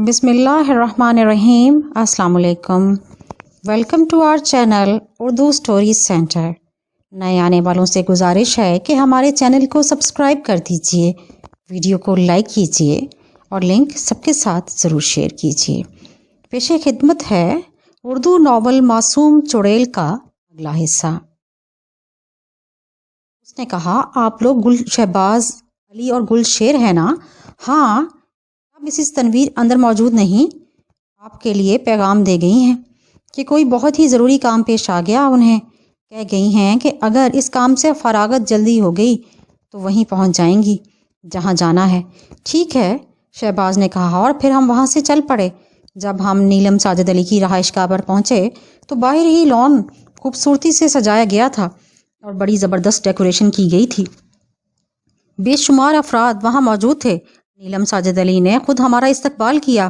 بسم اللہ الرحمن الرحیم۔ السلام علیکم، welcome to our channel Urdu stories centre. نئے آنے والوں سے گزارش ہے کہ ہمارے چینل کو سبسکرائب کر دیجئے، ویڈیو کو لائک کیجئے اور لنک سب کے ساتھ ضرور شیئر کیجئے۔ پیش خدمت ہے اردو ناول معصوم چڑیل کا اگلا حصہ۔ اس نے کہا، آپ لوگ گل شہباز علی اور گل شیر ہیں نا؟ ہاں، مسز تنویر اندر موجود نہیں، آپ کے لیے پیغام دے گئی ہیں کہ کوئی بہت ہی ضروری کام پیش آ گیا۔ انہیں کہہ گئی ہیں کہ اگر اس کام سے فراغت جلدی ہو گئی تو وہیں پہنچ جائیں گی جہاں جانا ہے۔ ٹھیک ہے، شہباز نے کہا، اور پھر ہم وہاں سے چل پڑے۔ جب ہم نیلم ساجد علی کی رہائش گاہ پر پہنچے تو باہر ہی لان خوبصورتی سے سجایا گیا تھا اور بڑی زبردست ڈیکوریشن کی گئی تھی۔ بے شمار افراد وہاں موجود تھے۔ نیلم ساجد علی نے خود ہمارا استقبال کیا۔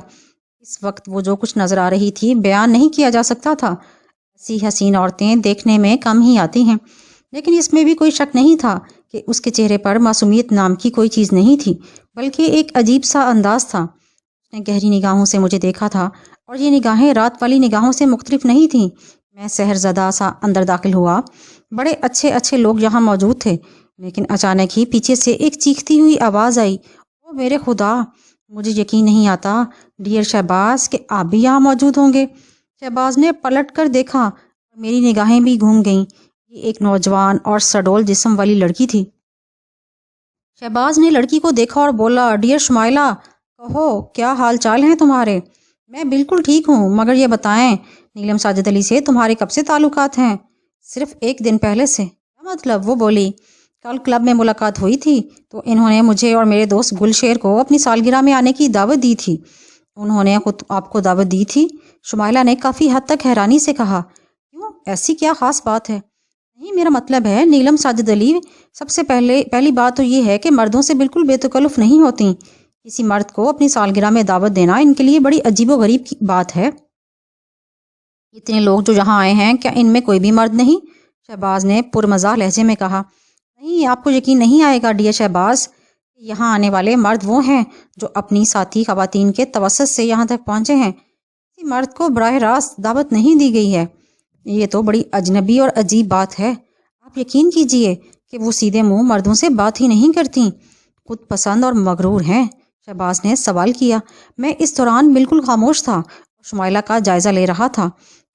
اس وقت وہ جو کچھ نظر آ رہی تھی بیان نہیں کیا جا سکتا تھا۔ ایسی حسین عورتیں دیکھنے میں کم ہی آتی ہیں، لیکن اس میں بھی کوئی شک نہیں تھا کہ اس کے چہرے پر معصومیت نام کی کوئی چیز نہیں تھی، بلکہ ایک عجیب سا انداز تھا۔ اس نے گہری نگاہوں سے مجھے دیکھا تھا اور یہ نگاہیں رات والی نگاہوں سے مختلف نہیں تھیں۔ میں سحر زدہ سا اندر داخل ہوا۔ بڑے اچھے اچھے لوگ یہاں موجود تھے، لیکن اچانک ہی پیچھے سے ایک چیختی ہوئی آواز آئی، او میرے خدا! مجھے یقین نہیں آتا ڈیئر شہباز کہ آپ بھی یہاں موجود ہوں گے۔ شہباز نے پلٹ کر دیکھا اور میری نگاہیں بھی گھوم گئیں۔ یہ ایک نوجوان اور سڈول جسم والی لڑکی تھی۔ شہباز نے لڑکی کو دیکھا اور بولا، ڈیئر شمائلہ، کہو کیا حال چال ہیں تمہارے؟ میں بالکل ٹھیک ہوں، مگر یہ بتائیں نیلم ساجد علی سے تمہارے کب سے تعلقات ہیں؟ صرف ایک دن پہلے سے۔ کیا مطلب؟ وہ بولی، کل کلب میں ملاقات ہوئی تھی تو انہوں نے مجھے اور میرے دوست گل شیر کو اپنی سالگرہ میں آنے کی دعوت دی تھی۔ انہوں نے خود آپ کو دعوت دی تھی؟ شمائلہ نے کافی حد تک حیرانی سے کہا، کیوں، ایسی کیا خاص بات ہے؟ نہیں، میرا مطلب ہے نیلم ساجد علی، سب سے پہلی بات تو یہ ہے کہ مردوں سے بالکل بے تکلف نہیں ہوتی۔ کسی مرد کو اپنی سالگرہ میں دعوت دینا ان کے لیے بڑی عجیب و غریب کی بات ہے۔ اتنے لوگ جو یہاں آئے ہیں، کیا ان میں کوئی بھی مرد نہیں؟ شہباز نے پرمزاح لہجے میں کہا، نہیں، آپ کو یقین نہیں آئے گا ڈیئر شہباز، یہاں آنے والے مرد وہ ہیں جو اپنی ساتھی خواتین کے توسط سے یہاں تک پہنچے ہیں۔ کسی مرد کو براہ راست دعوت نہیں دی گئی ہے۔ یہ تو بڑی اجنبی اور عجیب بات ہے۔ آپ یقین کیجئے کہ وہ سیدھے منہ مردوں سے بات ہی نہیں کرتی، خود پسند اور مغرور ہیں۔ شہباز نے سوال کیا۔ میں اس دوران بالکل خاموش تھا اور شمائلہ کا جائزہ لے رہا تھا۔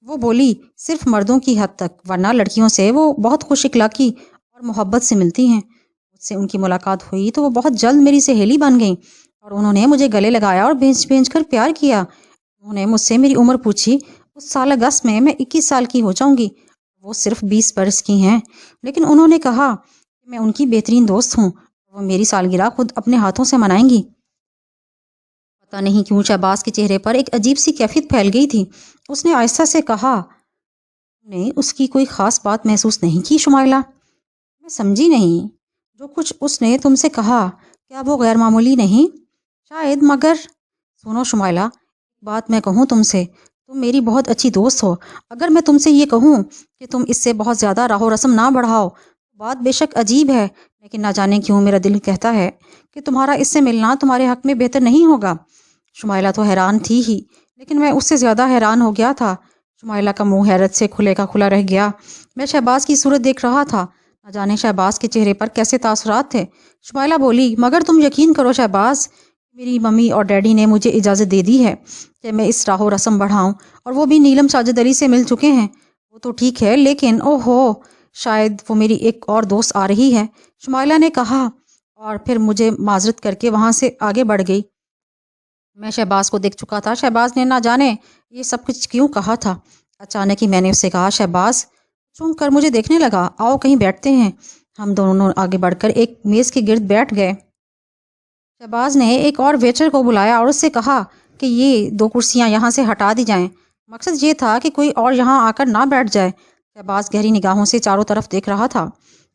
وہ بولی، صرف مردوں کی حد تک، ورنہ لڑکیوں سے وہ بہت خوش اخلاقی اور محبت سے ملتی ہیں۔ مجھ سے ان کی ملاقات ہوئی تو وہ بہت جلد میری سہیلی بن گئیں اور انہوں نے مجھے گلے لگایا اور بھینج بھینج کر پیار کیا۔ انہوں نے مجھ سے میری عمر پوچھی۔ اس سال اگست میں 21 سال کی ہو جاؤں گی، وہ صرف 20 برس کی ہیں، لیکن انہوں نے کہا کہ میں ان کی بہترین دوست ہوں، وہ میری سالگرہ خود اپنے ہاتھوں سے منائیں گی۔ پتہ نہیں کیوں شہباز کے چہرے پر ایک عجیب سی کیفیت پھیل گئی تھی۔ اس نے آہستہ سے کہا، نے اس کی کوئی خاص بات محسوس نہیں کی شمائلہ؟ میں سمجھی نہیں۔ جو کچھ اس نے تم سے کہا، کیا وہ غیر معمولی نہیں؟ شاید، مگر سنو شمائلہ، ایک بات میں کہوں تم سے، تم میری بہت اچھی دوست ہو۔ اگر میں تم سے یہ کہوں کہ تم اس سے بہت زیادہ راہ و رسم نہ بڑھاؤ، بات بے شک عجیب ہے، لیکن نہ جانے کیوں میرا دل کہتا ہے کہ تمہارا اس سے ملنا تمہارے حق میں بہتر نہیں ہوگا۔ شمائلہ تو حیران تھی ہی، لیکن میں اس سے زیادہ حیران ہو گیا تھا۔ شمائلہ کا منہ حیرت سے کھلے کا کھلا رہ گیا۔ میں شہباز کی صورت دیکھ رہا تھا، نہ جانے شہباز کے چہرے پر کیسے تاثرات تھے۔ شمائلہ بولی، مگر تم یقین کرو شہباز، میری ممی اور ڈیڈی نے مجھے اجازت دے دی ہے کہ میں اس راہ و رسم بڑھاؤں، اور وہ بھی نیلم ساجد علی سے مل چکے ہیں۔ وہ تو ٹھیک ہے، لیکن او ہو، شاید وہ میری ایک اور دوست آ رہی ہے، شمائلہ نے کہا، اور پھر مجھے معذرت کر کے وہاں سے آگے بڑھ گئی۔ میں شہباز کو دیکھ چکا تھا۔ شہباز نے نہ جانے یہ سب کچھ کیوں کہا تھا۔ اچانک ہی میں نے اس سے کہا، شہباز چونک کر مجھے دیکھنے لگا، آؤ کہیں بیٹھتے ہیں۔ ہم دونوں آگے بڑھ کر ایک میز کے گرد بیٹھ گئے۔ شہباز نے ایک اور ویٹر کو بلایا اور اس سے کہا کہ یہ 2 کرسیاں یہاں سے ہٹا دی جائیں۔ مقصد یہ تھا کہ کوئی اور یہاں آ کر نہ بیٹھ جائے۔ شہباز گہری نگاہوں سے چاروں طرف دیکھ رہا تھا۔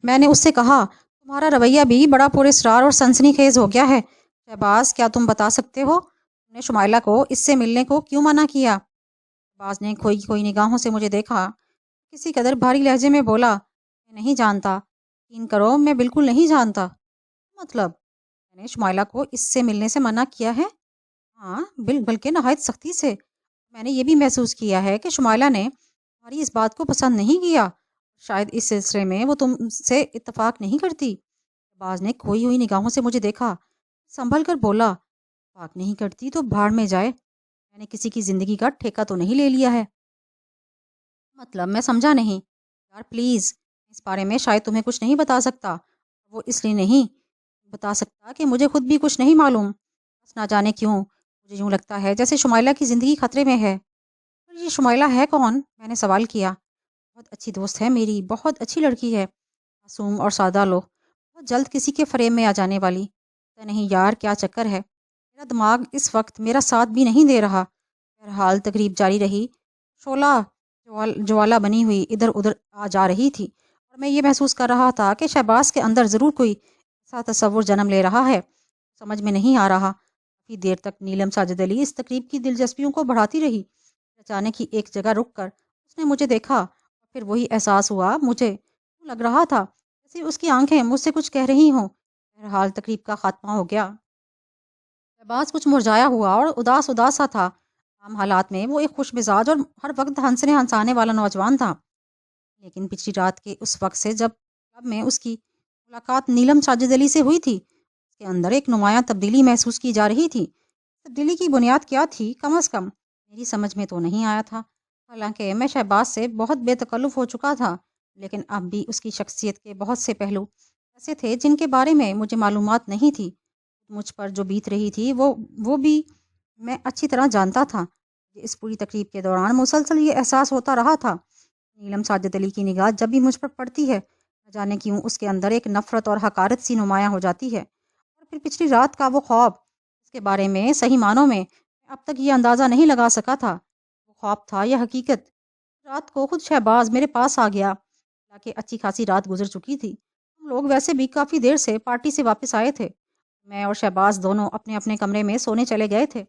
میں نے اس سے کہا، تمہارا رویہ بھی بڑا پراسرار اور سنسنی خیز ہو گیا ہے شہباز، کیا تم بتا سکتے ہو تم نے شمائلہ کو اس سے ملنے کو کیوں منع کیا؟ شہباز نے کھوئی نگاہوں سے مجھے دیکھا، کسی قدر بھاری لہجے میں بولا، میں نہیں جانتا، یقین کرو میں بالکل نہیں جانتا۔ مطلب میں نے شمائلہ کو اس سے ملنے سے منع کیا ہے؟ ہاں بلکہ نہایت سختی سے۔ میں نے یہ بھی محسوس کیا ہے کہ شمائلہ نے تمہاری اس بات کو پسند نہیں کیا، شاید اس سلسلے میں وہ تم سے اتفاق نہیں کرتی۔ باز نے کھوئی ہوئی نگاہوں سے مجھے دیکھا، سنبھل کر بولا، اتفاق نہیں کرتی تو بھاڑ میں جائے، میں نے کسی کی زندگی کا ٹھیکہ تو نہیں لے لیا ہے۔ مطلب میں سمجھا نہیں۔ یار پلیز، اس بارے میں شاید تمہیں کچھ نہیں بتا سکتا، وہ اس لیے نہیں بتا سکتا کہ مجھے خود بھی کچھ نہیں معلوم، بس نہ جانے کیوں مجھے یوں لگتا ہے جیسے شمائلہ کی زندگی خطرے میں ہے۔ پر یہ شمائلہ ہے کون؟ میں نے سوال کیا۔ بہت اچھی دوست ہے میری، بہت اچھی لڑکی ہے، معصوم اور سادہ لوگ، بہت جلد کسی کے فریب میں آ جانے والی۔ پتہ نہیں یار کیا چکر ہے، میرا دماغ اس وقت میرا ساتھ بھی نہیں دے رہا۔ بہرحال تقریب جاری رہی، شعلہ جوالا بنی ہوئی ادھر ادھر آ جا رہی تھی، اور میں یہ محسوس کر رہا تھا کہ شہباز کے اندر ضرور کوئی ایسا تصور جنم لے رہا ہے، سمجھ میں نہیں آ رہا۔ کافی دیر تک نیلم ساجد علی اس تقریب کی دلچسپیوں کو بڑھاتی رہی۔ اچانک ہی ایک جگہ رک کر اس نے مجھے دیکھا، اور پھر وہی احساس ہوا، مجھے لگ رہا تھا جیسے اس کی آنکھیں مجھ سے کچھ کہہ رہی ہوں۔ بہرحال تقریب کا خاتمہ ہو گیا۔ شہباز کچھ مرجھایا ہوا اور اداس اداس سا تھا۔ عام حالات میں وہ ایک خوش مزاج اور ہر وقت ہنسنے ہنسانے والا نوجوان تھا، لیکن پچھلی رات کے اس وقت سے جب میں اس کی ملاقات نیلم ساجد علی سے ہوئی تھی، اس کے اندر ایک نمایاں تبدیلی محسوس کی جا رہی تھی۔ تبدیلی کی بنیاد کیا تھی؟ کم از کم میری سمجھ میں تو نہیں آیا تھا۔ حالانکہ میں شہباز سے بہت بے تکلف ہو چکا تھا، لیکن اب بھی اس کی شخصیت کے بہت سے پہلو ایسے تھے جن کے بارے میں مجھے معلومات نہیں تھی۔ مجھ پر جو بیت رہی تھی وہ بھی میں اچھی طرح جانتا تھا۔ اس پوری تقریب کے دوران مسلسل یہ احساس ہوتا رہا تھا، نیلم ساجد علی کی نگاہ جب بھی مجھ پر پڑتی ہے، نہ جانے کیوں اس کے اندر ایک نفرت اور حقارت سی نمایاں ہو جاتی ہے۔ اور پھر پچھلی رات کا وہ خواب، اس کے بارے میں صحیح معنوں میں اب تک یہ اندازہ نہیں لگا سکا تھا وہ خواب تھا یا حقیقت۔ رات کو خود شہباز میرے پاس آ گیا، تاکہ اچھی خاصی رات گزر چکی تھی۔ ہم لوگ ویسے بھی کافی دیر سے پارٹی سے واپس آئے تھے، میں اور شہباز دونوں اپنے اپنے کمرے میں سونے چلے گئے تھے،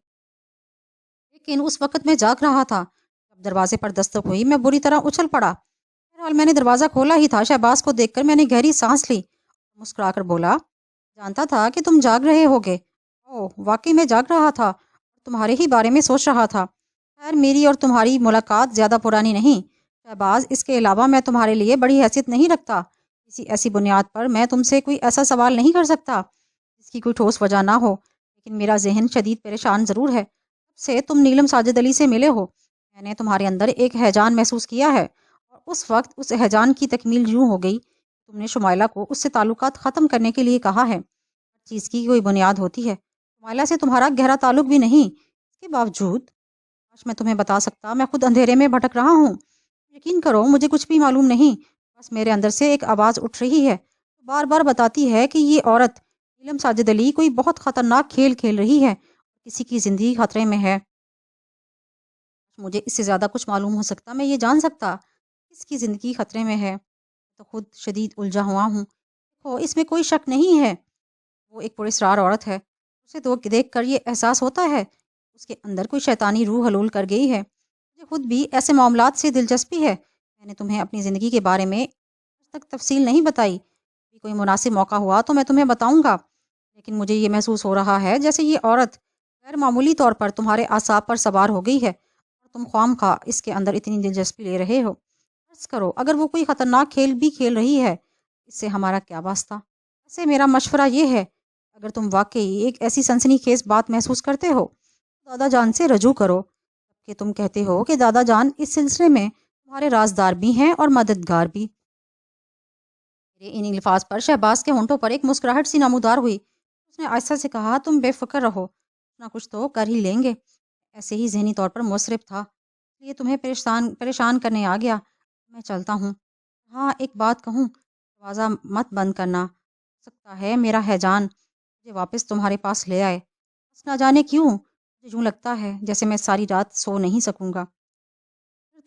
لیکن اس وقت میں جاگ رہا تھا۔ جب دروازے پر دستک ہوئی میں بری طرح اچھل پڑا۔ بہرحال میں نے دروازہ کھولا ہی تھا، شہباز کو دیکھ کر میں نے گہری سانس لی، مسکرا کر بولا، جانتا تھا کہ تم جاگ رہے ہوگے۔ اوہ واقعی میں جاگ رہا تھا، تمہارے ہی بارے میں سوچ رہا تھا۔ خیر میری اور تمہاری ملاقات زیادہ پرانی نہیں شہباز، اس کے علاوہ میں تمہارے لیے بڑی حیثیت نہیں رکھتا۔ کسی ایسی بنیاد پر میں تم سے کوئی ایسا سوال نہیں کر سکتا جس کی کوئی ٹھوس وجہ نہ ہو، لیکن میرا ذہن شدید پریشان ضرور ہے۔ جب سے تم نیلم ساجد علی سے ملے ہو، میں نے تمہارے اندر ایک ہیجان محسوس کیا ہے، اور اس وقت اس ہیجان کی تکمیل یوں ہو گئی، تم نے شمائلہ کو اس سے تعلقات ختم کرنے کے لیے کہا ہے۔ ہر چیز کی کوئی بنیاد ہوتی ہے، شمائلہ سے تمہارا گہرا تعلق بھی نہیں، اس کے باوجود کاش میں تمہیں بتا سکتا، میں خود اندھیرے میں بھٹک رہا ہوں۔ یقین کرو مجھے کچھ بھی معلوم نہیں، بس میرے اندر سے ایک آواز اٹھ رہی ہے، بار بار بتاتی ہے کہ یہ عورت نیلم ساجد علی کوئی بہت خطرناک کھیل کھیل رہی ہے، کسی کی زندگی خطرے میں ہے۔ مجھے اس سے زیادہ کچھ معلوم ہو سکتا، میں یہ جان سکتا کس کی زندگی خطرے میں ہے۔ تو خود شدید الجھا ہوا ہوں۔ دیکھو اس میں کوئی شک نہیں ہے، وہ ایک پراسرار عورت ہے، اسے تو دیکھ کر یہ احساس ہوتا ہے اس کے اندر کوئی شیطانی روح حلول کر گئی ہے۔ مجھے خود بھی ایسے معاملات سے دلچسپی ہے، میں نے تمہیں اپنی زندگی کے بارے میں آج تک تفصیل نہیں بتائی، کوئی مناسب موقع ہوا تو میں تمہیں بتاؤں گا، لیکن مجھے یہ محسوس ہو رہا ہے جیسے یہ عورت غیر معمولی طور پر تمہارے اعصاب پر سوار ہو گئی ہے، اور تم خواہ خواہ اس کے اندر اتنی دلچسپی لے رہے ہو۔ فرض کرو اگر وہ کوئی خطرناک کھیل بھی کھیل رہی ہے، اس سے ہمارا کیا واسطہ؟ ویسے میرا مشورہ یہ ہے، اگر تم واقعی ایک ایسی سنسنی خیز بات محسوس کرتے ہو، دادا جان سے رجوع کرو، کہ تم کہتے ہو کہ دادا جان اس سلسلے میں تمہارے رازدار بھی ہیں اور مددگار بھی۔ میرے ان الفاظ پر شہباز کے ہونٹوں پر ایک مسکراہٹ سی نمودار ہوئی۔ اس نے آہستہ سے کہا، تم بے فکر رہو، نہ کچھ تو کر ہی لیں گے۔ ایسے ہی ذہنی طور پر مصرف تھا، یہ تمہیں پریشان کرنے آ گیا، میں چلتا ہوں۔ ہاں ایک بات کہوں، دروازہ مت بند کرنا، ہو سکتا ہے میرا ہیجان مجھے واپس تمہارے پاس لے آئے، بس نہ جانے کیوں مجھے یوں لگتا ہے جیسے میں ساری رات سو نہیں سکوں گا۔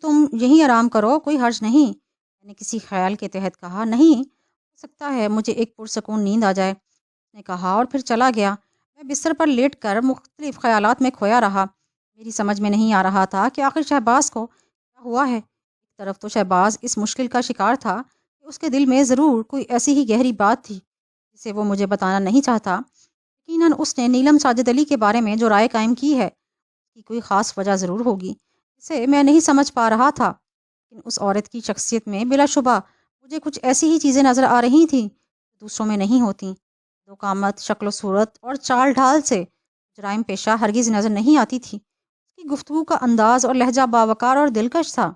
تم یہیں آرام کرو، کوئی حرج نہیں، میں نے کسی خیال کے تحت کہا۔ نہیں، ہو سکتا ہے مجھے ایک پرسکون نیند آ جائے، اس نے کہا اور پھر چلا گیا۔ میں بستر پر لیٹ کر مختلف خیالات میں کھویا رہا، میری سمجھ میں نہیں آ رہا تھا کہ آخر شہباز کو کیا ہوا ہے۔ ایک طرف تو شہباز اس مشکل کا شکار تھا کہ اس کے دل میں ضرور کوئی ایسی ہی گہری بات تھی جسے وہ مجھے بتانا نہیں چاہتا، یقیناً اس نے نیلم ساجد علی کے بارے میں جو رائے قائم کی ہے کی کوئی خاص وجہ ضرور ہوگی جسے میں نہیں سمجھ پا رہا تھا، لیکن اس عورت کی شخصیت میں بلا شبہ مجھے کچھ ایسی ہی چیزیں نظر آ رہی تھیں جو دوسروں میں نہیں ہوتی۔ دو قامت، شکل و صورت اور چال ڈھال سے جرائم پیشہ ہرگز نظر نہیں آتی تھی۔ اس کی گفتگو کا انداز اور لہجہ باوقار اور دلکش تھا،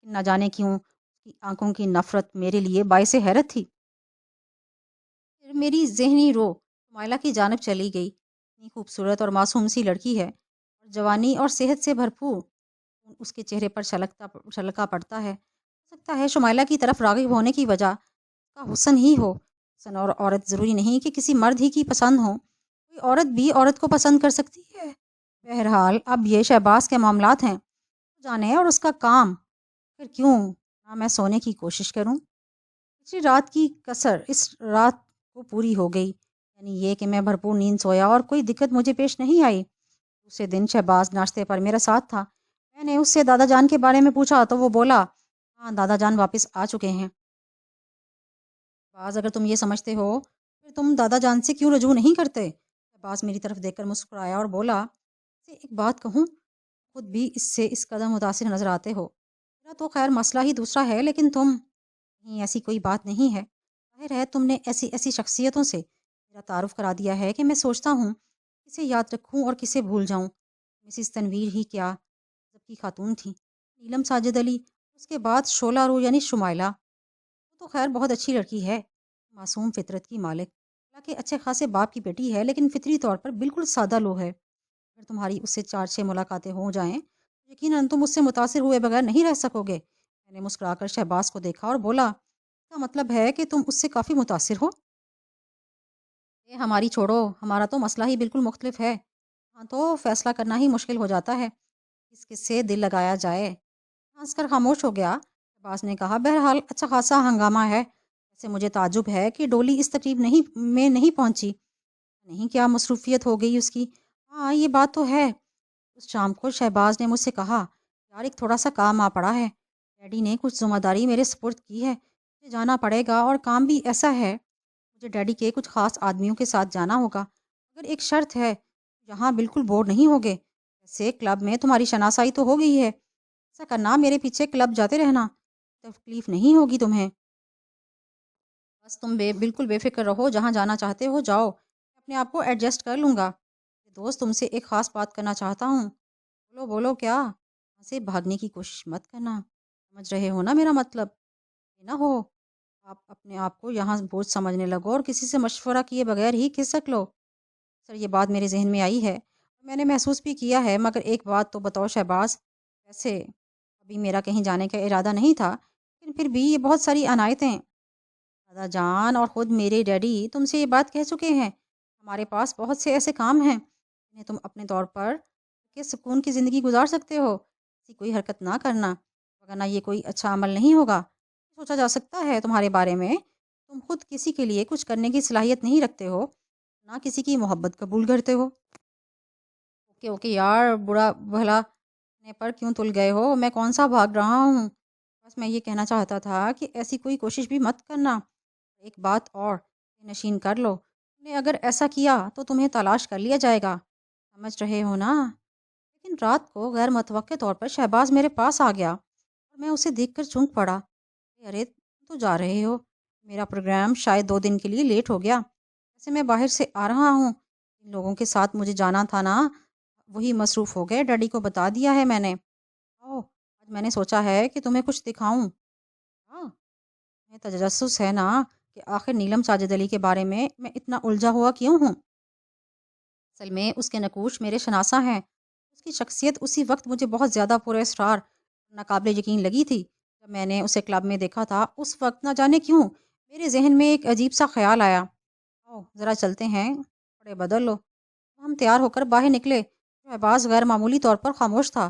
نہ جانے کیوں اس کی آنکھوں کی نفرت میرے لیے باعث حیرت تھی۔ پھر میری ذہنی رو شمائلہ کی جانب چلی گئی۔ اتنی خوبصورت اور معصوم سی لڑکی ہے، اور جوانی اور صحت سے بھرپور اس کے چہرے پر چھلکا پڑتا ہے۔ ہو سکتا ہے شمائلہ کی طرف راغب ہونے کی وجہ کا حسن ہی ہو۔ حسن اور عورت ضروری نہیں کہ کسی مرد ہی کی پسند ہو، کوئی عورت بھی عورت کو پسند کر سکتی ہے۔ بہرحال اب یہ شہباز کے معاملات ہیں، جانے اور اس کا کام، پھر کیوں نہ میں سونے کی کوشش کروں۔ پچھلی رات کی کسر اس رات کو پوری ہو گئی، یعنی یہ کہ میں بھرپور نیند سویا اور کوئی دقت مجھے پیش نہیں آئی۔ دوسرے دن شہباز ناشتے پر میرا ساتھ تھا۔ میں نے اس سے دادا جان کے بارے میں پوچھا تو وہ بولا، ہاں دادا جان واپس آ چکے ہیں۔ باز اگر تم یہ سمجھتے ہو پھر تم دادا جان سے کیوں رجوع نہیں کرتے؟ باز میری طرف دیکھ کر مسکرایا اور بولا، سے ایک بات کہوں، خود بھی اس سے اس قدر متاثر نظر آتے ہو۔ میرا تو خیر مسئلہ ہی دوسرا ہے، لیکن تم نہیں، ایسی کوئی بات نہیں ہے۔ ظاہر ہے تم نے ایسی شخصیتوں سے میرا تعارف کرا دیا ہے کہ میں سوچتا ہوں کسے یاد رکھوں اور کسے بھول جاؤں۔ مسز تنویر ہی کیا جب کی خاتون تھی، نیلم ساجد علی، اس کے بعد شعلہ رو یعنی شمائلہ، وہ تو خیر بہت اچھی لڑکی ہے، معصوم فطرت کی مالک، حالانکہ اچھے خاصے باپ کی بیٹی ہے، لیکن فطری طور پر بالکل سادہ لو ہے۔ اگر تمہاری اس سے 4-6 ملاقاتیں ہو جائیں یقیناً تم اس سے متاثر ہوئے بغیر نہیں رہ سکو گے۔ میں نے مسکرا کر شہباز کو دیکھا اور بولا، کا مطلب ہے کہ تم اس سے کافی متاثر ہو؟ یہ ہماری چھوڑو، ہمارا تو مسئلہ ہی بالکل مختلف ہے۔ ہاں تو فیصلہ کرنا ہی مشکل ہو جاتا ہے، کس سے دل لگایا جائے۔ ہنس کر خاموش ہو گیا۔ شہباز نے کہا، بہرحال اچھا خاصا ہنگامہ ہے، ویسے مجھے تعجب ہے کہ ڈولی اس تقریب نہیں پہنچی، نہیں کیا مصروفیت ہو گئی اس کی۔ ہاں یہ بات تو ہے۔ اس شام کو شہباز نے مجھ سے کہا، یار ایک تھوڑا سا کام آ پڑا ہے، ڈیڈی نے کچھ ذمہ داری میرے سپرد کی ہے، مجھے جانا پڑے گا، اور کام بھی ایسا ہے مجھے ڈیڈی کے کچھ خاص آدمیوں کے ساتھ جانا ہوگا، مگر ایک شرط ہے، یہاں بالکل بور نہیں ہوگے، ویسے کلب میں تمہاری شناسائی تو ہو گئی ہے، ایسا کرنا میرے پیچھے کلب جاتے رہنا، تکلیف نہیں ہوگی تمہیں، بس تم بالکل بے فکر رہو، جہاں جانا چاہتے ہو جاؤ، میں اپنے آپ کو ایڈجسٹ کر لوں گا۔ دوست تم سے ایک خاص بات کرنا چاہتا ہوں۔ بولو بولو، کیا؟ وہاں سے بھاگنے کی کوشش مت کرنا، سمجھ رہے ہو نا میرا مطلب؟ یہ نہ ہو آپ اپنے آپ کو یہاں بوجھ سمجھنے لگو اور کسی سے مشورہ کیے بغیر ہی کھسک لو۔ سر یہ بات میرے ذہن میں آئی ہے، میں نے محسوس بھی کیا ہے، مگر ایک بات تو بتاؤ شہباز، ویسے ابھی میرا کہیں جانے کا ارادہ نہیں تھا، لیکن پھر بھی یہ بہت ساری عنایتیں، دادا جان اور خود میرے ڈیڈی تم سے یہ بات کہہ چکے ہیں، ہمارے پاس بہت سے ایسے کام ہیں جنہیں تم اپنے طور پر کہ سکون کی زندگی گزار سکتے ہو، ایسی کوئی حرکت نہ کرنا، ورنہ یہ کوئی اچھا عمل نہیں ہوگا۔ سوچا جا سکتا ہے تمہارے بارے میں، تم خود کسی کے لیے کچھ کرنے کی صلاحیت نہیں رکھتے ہو، نہ کسی کی محبت قبول کرتے ہو۔ اوکے یار، برا بھلا پر کیوں تل گئے ہو؟ میں کون سا بھاگ رہا ہوں؟ بس میں یہ کہنا چاہتا تھا کہ ایسی کوئی کوشش بھی مت کرنا۔ ایک بات اور نشین کر لو، تم نے اگر ایسا کیا تو تمہیں تلاش کر لیا جائے گا، سمجھ رہے ہو نا؟ لیکن رات کو غیر متوقع طور پر شہباز میرے پاس آ گیا اور میں اسے دیکھ کر چونک پڑا۔ ارے تم تو جا رہے ہو، میرا پروگرام شاید 2 دن کے لیے لیٹ ہو گیا، ویسے میں باہر سے آ رہا ہوں، ان لوگوں کے ساتھ مجھے جانا تھا نا، وہی مصروف ہو گئے، ڈیڈی کو بتا دیا ہے میں نے۔ آج میں نے سوچا ہے کہ تمہیں کچھ دکھاؤں۔ ہاں میں تجسس ہے نا کہ آخر نیلم ساجد علی کے بارے میں اتنا الجھا ہوا کیوں ہوں۔ اصل میں اس کے نقوش میرے شناسا ہیں، اس کی شخصیت اسی وقت مجھے بہت زیادہ پر اسرار ناقابل یقین لگی تھی جب میں نے اسے کلب میں دیکھا تھا۔ اس وقت نہ جانے کیوں میرے ذہن میں ایک عجیب سا خیال آیا، ذرا چلتے ہیں، کپڑے بدل لو۔ ہم تیار ہو کر باہر نکلے، شہباز غیر معمولی طور پر خاموش تھا۔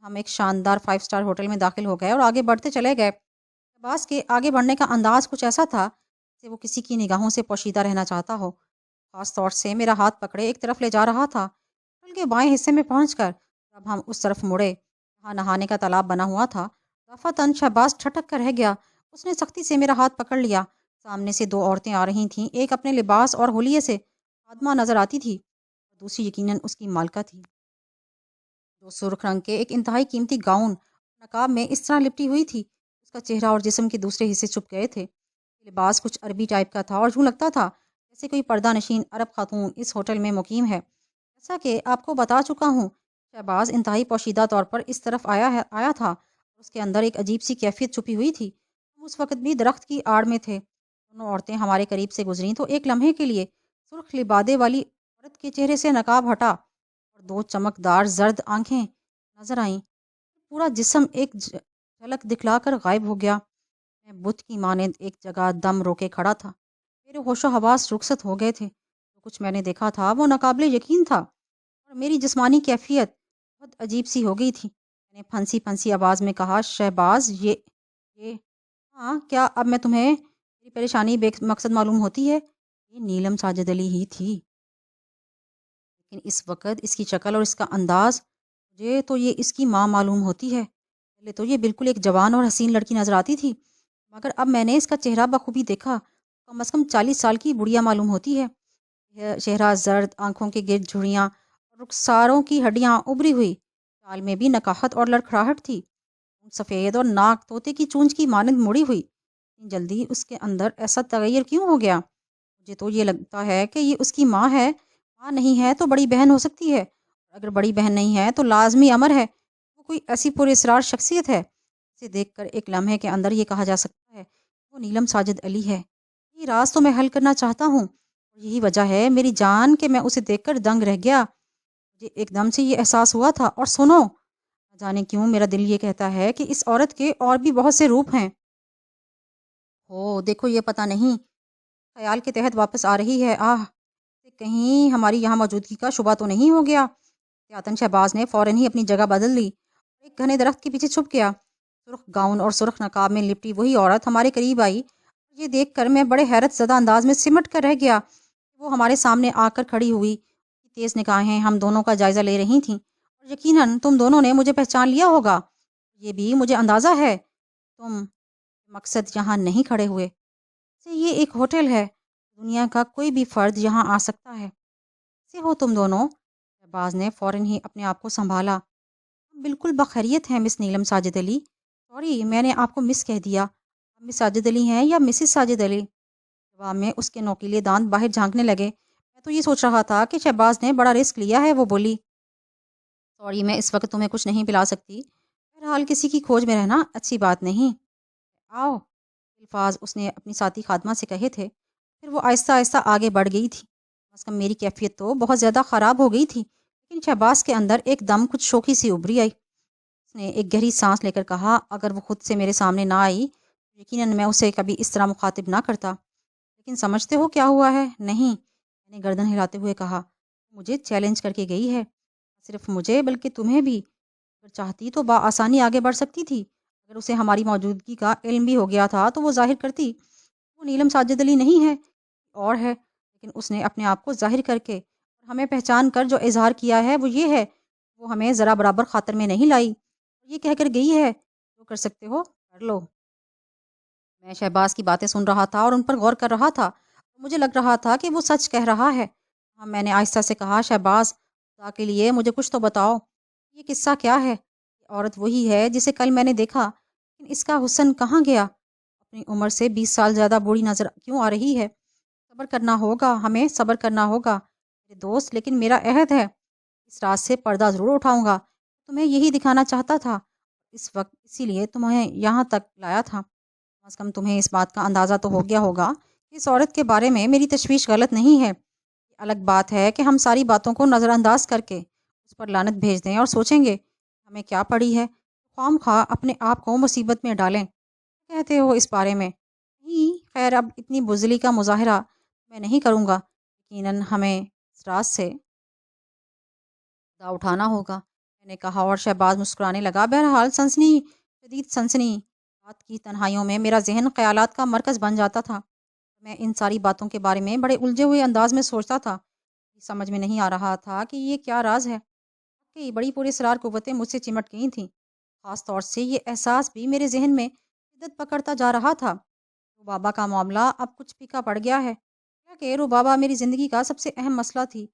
ہم ایک شاندار 5 اسٹار ہوٹل میں داخل ہو گئے اور آگے بڑھتے چلے گئے۔ شہباز کے آگے بڑھنے کا انداز کچھ ایسا تھا جیسے وہ کسی کی نگاہوں سے پوشیدہ رہنا چاہتا ہو، خاص طور سے میرا ہاتھ پکڑے ایک طرف لے جا رہا تھا۔ ہوٹل کے بائیں حصے میں پہنچ کر جب ہم اس طرف مڑے جہاں نہانے کا تالاب بنا ہوا تھا، دفعتاً شہباز ٹھٹک کر رہ گیا۔ اس نے سختی سے میرا ہاتھ پکڑ لیا۔ سامنے سے 2 عورتیں آ رہی تھیں، ایک اپنے لباس اور حلیے سے خادمہ نظر آتی تھی اور دوسری یقیناً اس کی مالکہ تھی، جو سرخ رنگ کے ایک انتہائی قیمتی گاؤن نقاب میں اس طرح لپٹی ہوئی تھی، اس کا چہرہ اور جسم کے دوسرے حصے چھپ گئے تھے۔ لباس کچھ عربی ٹائپ کا تھا اور یوں لگتا تھا جیسے کوئی پردہ نشین عرب خاتون اس ہوٹل میں مقیم ہے۔ جیسا کہ آپ کو بتا چکا ہوں، شہباز انتہائی پوشیدہ طور پر اس طرف آیا تھا، اس کے اندر ایک عجیب سی کیفیت چھپی ہوئی تھی۔ ہم اس وقت بھی درخت کی آڑ میں تھے، دونوں عورتیں ہمارے قریب سے گزریں تو ایک لمحے کے لیے سرخ لبادے والی عورت کے چہرے سے نقاب ہٹا اور دو چمکدار زرد آنکھیں نظر آئیں۔ پورا جسم ایک جھلک دکھلا کر غائب ہو گیا۔ میں بت کی مانند ایک جگہ دم روکے کھڑا تھا، میرے ہوش و حواس رخصت ہو گئے تھے۔ جو کچھ میں نے دیکھا تھا وہ ناقابل یقین تھا اور میری جسمانی کیفیت بہت عجیب سی ہو گئی تھی۔ میں نے پھنسی پھنسی آواز میں کہا، شہباز یہ ہاں، کیا اب میں تمہیں میری پریشانی بے مقصد معلوم ہوتی ہے؟ یہ نیلم ساجد علی ہی تھی، لیکن اس وقت اس کی شکل اور اس کا انداز مجھے تو یہ اس کی ماں معلوم ہوتی ہے۔ پہلے تو یہ بالکل ایک جوان اور حسین لڑکی نظر آتی تھی، مگر اب میں نے اس کا چہرہ بخوبی دیکھا، کم از کم 40 سال کی بڑھیا معلوم ہوتی ہے۔ چہرہ زرد، آنکھوں کے گرد جھریاں اور رخساروں کی ہڈیاں ابری ہوئی، چال میں بھی نکاحت اور لڑکھڑاہٹ تھی، سفید اور ناک طوطے کی چونچ کی مانند مڑی ہوئی۔ جلدی اس کے اندر ایسا تغیر کیوں ہو گیا؟ مجھے تو یہ لگتا ہے کہ یہ اس کی ماں ہے، ماں نہیں ہے تو بڑی بہن ہو سکتی ہے، اگر بڑی بہن نہیں ہے تو لازمی امر ہے، وہ کوئی ایسی پراسرار شخصیت ہے اسے دیکھ کر ایک لمحے کے اندر یہ کہا جا سکتا ہے وہ نیلم ساجد علی ہے۔ یہ راز تو میں حل کرنا چاہتا ہوں، یہی وجہ ہے میری جان کہ میں اسے دیکھ کر دنگ رہ گیا۔ مجھے ایک دم سے یہ احساس ہوا تھا، اور سنو، نہ جانے کیوں میرا دل یہ کہتا ہے کہ اس عورت کے اور بھی بہت سے روپ ہیں۔ دیکھو، یہ پتہ نہیں خیال کے تحت واپس آ رہی ہے، کہیں ہماری یہاں موجودگی کا شبہ تو نہیں ہو گیا؟ احتیاطاً شہباز نے فوراً ہی اپنی جگہ بدل لی، ایک گھنے درخت کے پیچھے چھپ گیا۔ سرخ گاؤن اور سرخ نقاب میں لپٹی وہی عورت ہمارے قریب آئی، یہ دیکھ کر میں بڑے حیرت زدہ انداز میں سمٹ کر رہ گیا۔ وہ ہمارے سامنے آ کر کھڑی ہوئی، تیز نگاہیں ہم دونوں کا جائزہ لے رہی تھیں، اور یقیناً تم دونوں نے مجھے پہچان لیا ہوگا۔ یہ بھی مجھے اندازہ ہے تم مقصد یہاں نہیں کھڑے ہوئے، یہ ایک ہوٹل ہے، دنیا کا کوئی بھی فرد یہاں آ سکتا ہے۔ سے ہو تم دونوں؟ شہباز نے فوراً ہی اپنے آپ کو سنبھالا۔ بالکل بخیریت ہے مس نیلم ساجد علی، سوری میں نے آپ کو مس کہہ دیا، مس ساجد علی ہیں یا مسز ساجد علی؟ جواب میں اس کے نوکیلے دانت باہر جھانکنے لگے۔ میں تو یہ سوچ رہا تھا کہ شہباز نے بڑا رسک لیا ہے، وہ بولی۔ سوری، میں اس وقت تمہیں کچھ نہیں پلا سکتی، بہرحال کسی کی کھوج میں رہنا اچھی بات نہیں۔ آؤ، الفاظ اس نے اپنی ساتھی خادمہ سے کہے تھے، پھر وہ آہستہ آہستہ آگے بڑھ گئی تھی۔ کم از کم میری کیفیت تو بہت زیادہ خراب ہو گئی تھی، لیکن شہباز کے اندر ایک دم کچھ شوخی سی ابری آئی۔ اس نے ایک گہری سانس لے کر کہا، اگر وہ خود سے میرے سامنے نہ آئی یقیناً میں اسے کبھی اس طرح مخاطب نہ کرتا، لیکن سمجھتے ہو کیا ہوا ہے؟ نہیں، میں نے گردن ہلاتے ہوئے کہا، مجھے چیلنج کر کے گئی ہے، صرف مجھے بلکہ تمہیں بھی، اگر چاہتی تو بآسانی آگے بڑھ سکتی تھی۔ اگر اسے ہماری موجودگی کا علم بھی ہو گیا تھا تو وہ ظاہر کرتی وہ نیلم ساجد علی نہیں ہے اور ہے، لیکن اس نے اپنے آپ کو ظاہر کر کے ہمیں پہچان کر جو اظہار کیا ہے وہ یہ ہے، وہ ہمیں ذرا برابر خاطر میں نہیں لائی، یہ کہہ کر گئی ہے، جو کر سکتے ہو کر لو۔ میں شہباز کی باتیں سن رہا تھا اور ان پر غور کر رہا تھا، مجھے لگ رہا تھا کہ وہ سچ کہہ رہا ہے۔ میں نے آہستہ سے کہا، شہباز خدا کے لیے مجھے کچھ تو بتاؤ، یہ قصہ کیا ہے؟ یہ عورت وہی ہے جسے کل میں نے دیکھا، لیکن اس کا حسن کہاں گیا؟ اپنی عمر سے 20 سال زیادہ بوڑھی نظر کیوں آ رہی ہے؟ صبر کرنا ہوگا، ہمیں صبر کرنا ہوگا میرے دوست، لیکن میرا عہد ہے اس رات سے پردہ ضرور اٹھاؤں گا۔ تمہیں یہی دکھانا چاہتا تھا اس وقت، اسی لیے تمہیں یہاں تک لایا تھا۔ کم از کم تمہیں اس بات کا اندازہ تو ہو گیا ہوگا کہ اس عورت کے بارے میں میری تشویش غلط نہیں ہے۔ یہ الگ بات ہے کہ ہم ساری باتوں کو نظر انداز کر کے اس پر لعنت بھیج دیں اور سوچیں گے ہمیں کیا پڑی ہے، خواہ مخواہ اپنے آپ کو مصیبت میں ڈالیں۔ کہتے ہو اس بارے میں؟ نہیں، خیر، اب اتنی بزدلی کا مظاہرہ میں نہیں کروں گا، یقیناً ہمیں اس راز سے پردہ اٹھانا ہوگا، میں نے کہا، اور شہباز مسکرانے لگا۔ بہرحال سنسنی، شدید سنسنی رات کی تنہائیوں میں میرا ذہن خیالات کا مرکز بن جاتا تھا، میں ان ساری باتوں کے بارے میں بڑے الجھے ہوئے انداز میں سوچتا تھا، سمجھ میں نہیں آ رہا تھا کہ یہ کیا راز ہے کہ بڑی پراسرار قوتیں مجھ سے چمٹ گئی تھیں۔ خاص طور سے یہ احساس بھی میرے ذہن میں شدت پکڑتا جا رہا تھا، تو بابا کا معاملہ اب کچھ پھیکا پڑ گیا ہے، کہ ربابہ میری زندگی کا سب سے اہم مسئلہ تھی۔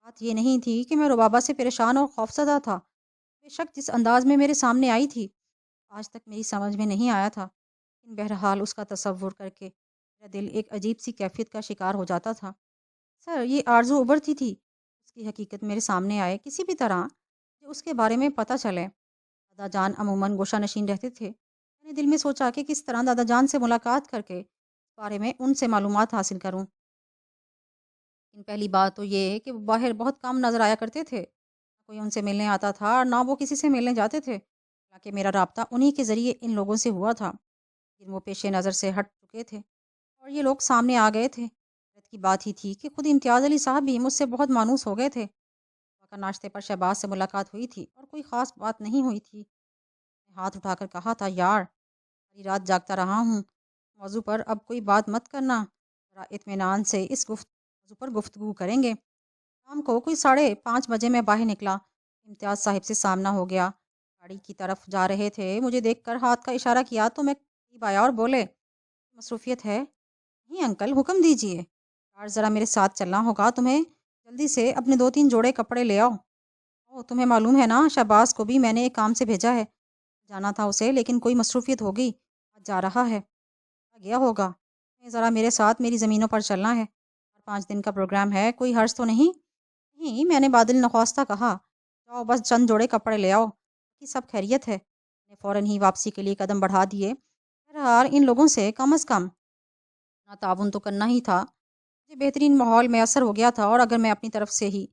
بات یہ نہیں تھی کہ میں ربابہ سے پریشان اور خوفزدہ تھا۔ بے شک جس انداز میں میرے سامنے آئی تھی آج تک میری سمجھ میں نہیں آیا تھا، لیکن بہرحال اس کا تصور کر کے میرا دل ایک عجیب سی کیفیت کا شکار ہو جاتا تھا۔ سر یہ آرزو ابھرتی تھی اس کی حقیقت میرے سامنے آئے کسی بھی طرح کہ اس کے بارے میں پتہ چلے۔ دادا جان عموماً گوشہ نشین رہتے تھے۔ میں نے دل میں سوچا کہ کس طرح دادا جان سے ملاقات کر کے اس بارے میں ان سے معلومات حاصل کروں۔ لیکن پہلی بات تو یہ کہ وہ باہر بہت کم نظر آیا کرتے تھے، نہ کوئی ان سے ملنے آتا تھا اور نہ وہ کسی سے ملنے جاتے تھے، حالانکہ میرا رابطہ انہی کے ذریعے ان لوگوں سے ہوا تھا، لیکن وہ پیش نظر سے ہٹ چکے تھے اور یہ لوگ سامنے آ گئے تھے۔ حیرت کی بات ہی تھی کہ خود امتیاز علی صاحب بھی مجھ سے بہت مانوس ہو گئے تھے۔ کا ناشتے پر شہباز سے ملاقات ہوئی تھی اور کوئی خاص بات نہیں ہوئی تھی۔ میں ہاتھ اٹھا کر کہا تھا، یار ساری رات جاگتا رہا ہوں، موضوع پر اب کوئی بات مت کرنا، ذرا اطمینان سے اس موضوع پر گفتگو کریں گے۔ شام کو کوئی 5:30 بجے میں باہر نکلا، امتیاز صاحب سے سامنا ہو گیا، گاڑی کی طرف جا رہے تھے۔ مجھے دیکھ کر ہاتھ کا اشارہ کیا تو میں قریب آیا اور بولے، مصروفیت ہے؟ نہیں انکل، حکم دیجئے۔ یار ذرا میرے ساتھ چلنا ہوگا تمہیں، جلدی سے اپنے 2-3 جوڑے کپڑے لے آؤ۔ تمہیں معلوم ہے نا شہباز کو بھی میں نے ایک کام سے بھیجا ہے، جانا تھا اسے لیکن کوئی مصروفیت ہو گئی، آج جا رہا ہے، گیا ہوگا۔ ذرا میرے ساتھ میری زمینوں پر چلنا ہے، 5 دن کا پروگرام ہے، کوئی حرج تو نہیں؟ نہیں، میں نے بادل نخواستہ کہا، جاؤ بس چند جوڑے کپڑے لے آؤ، باقی سب خیریت ہے۔ میں نے فوراً ہی واپسی کے لیے قدم بڑھا دیے۔ بہرحال ان لوگوں سے کم از کم نہ تعاون تو کرنا ہی تھا۔ مجھے بہترین ماحول میسر ہو گیا تھا اور اگر میں اپنی طرف سے ہی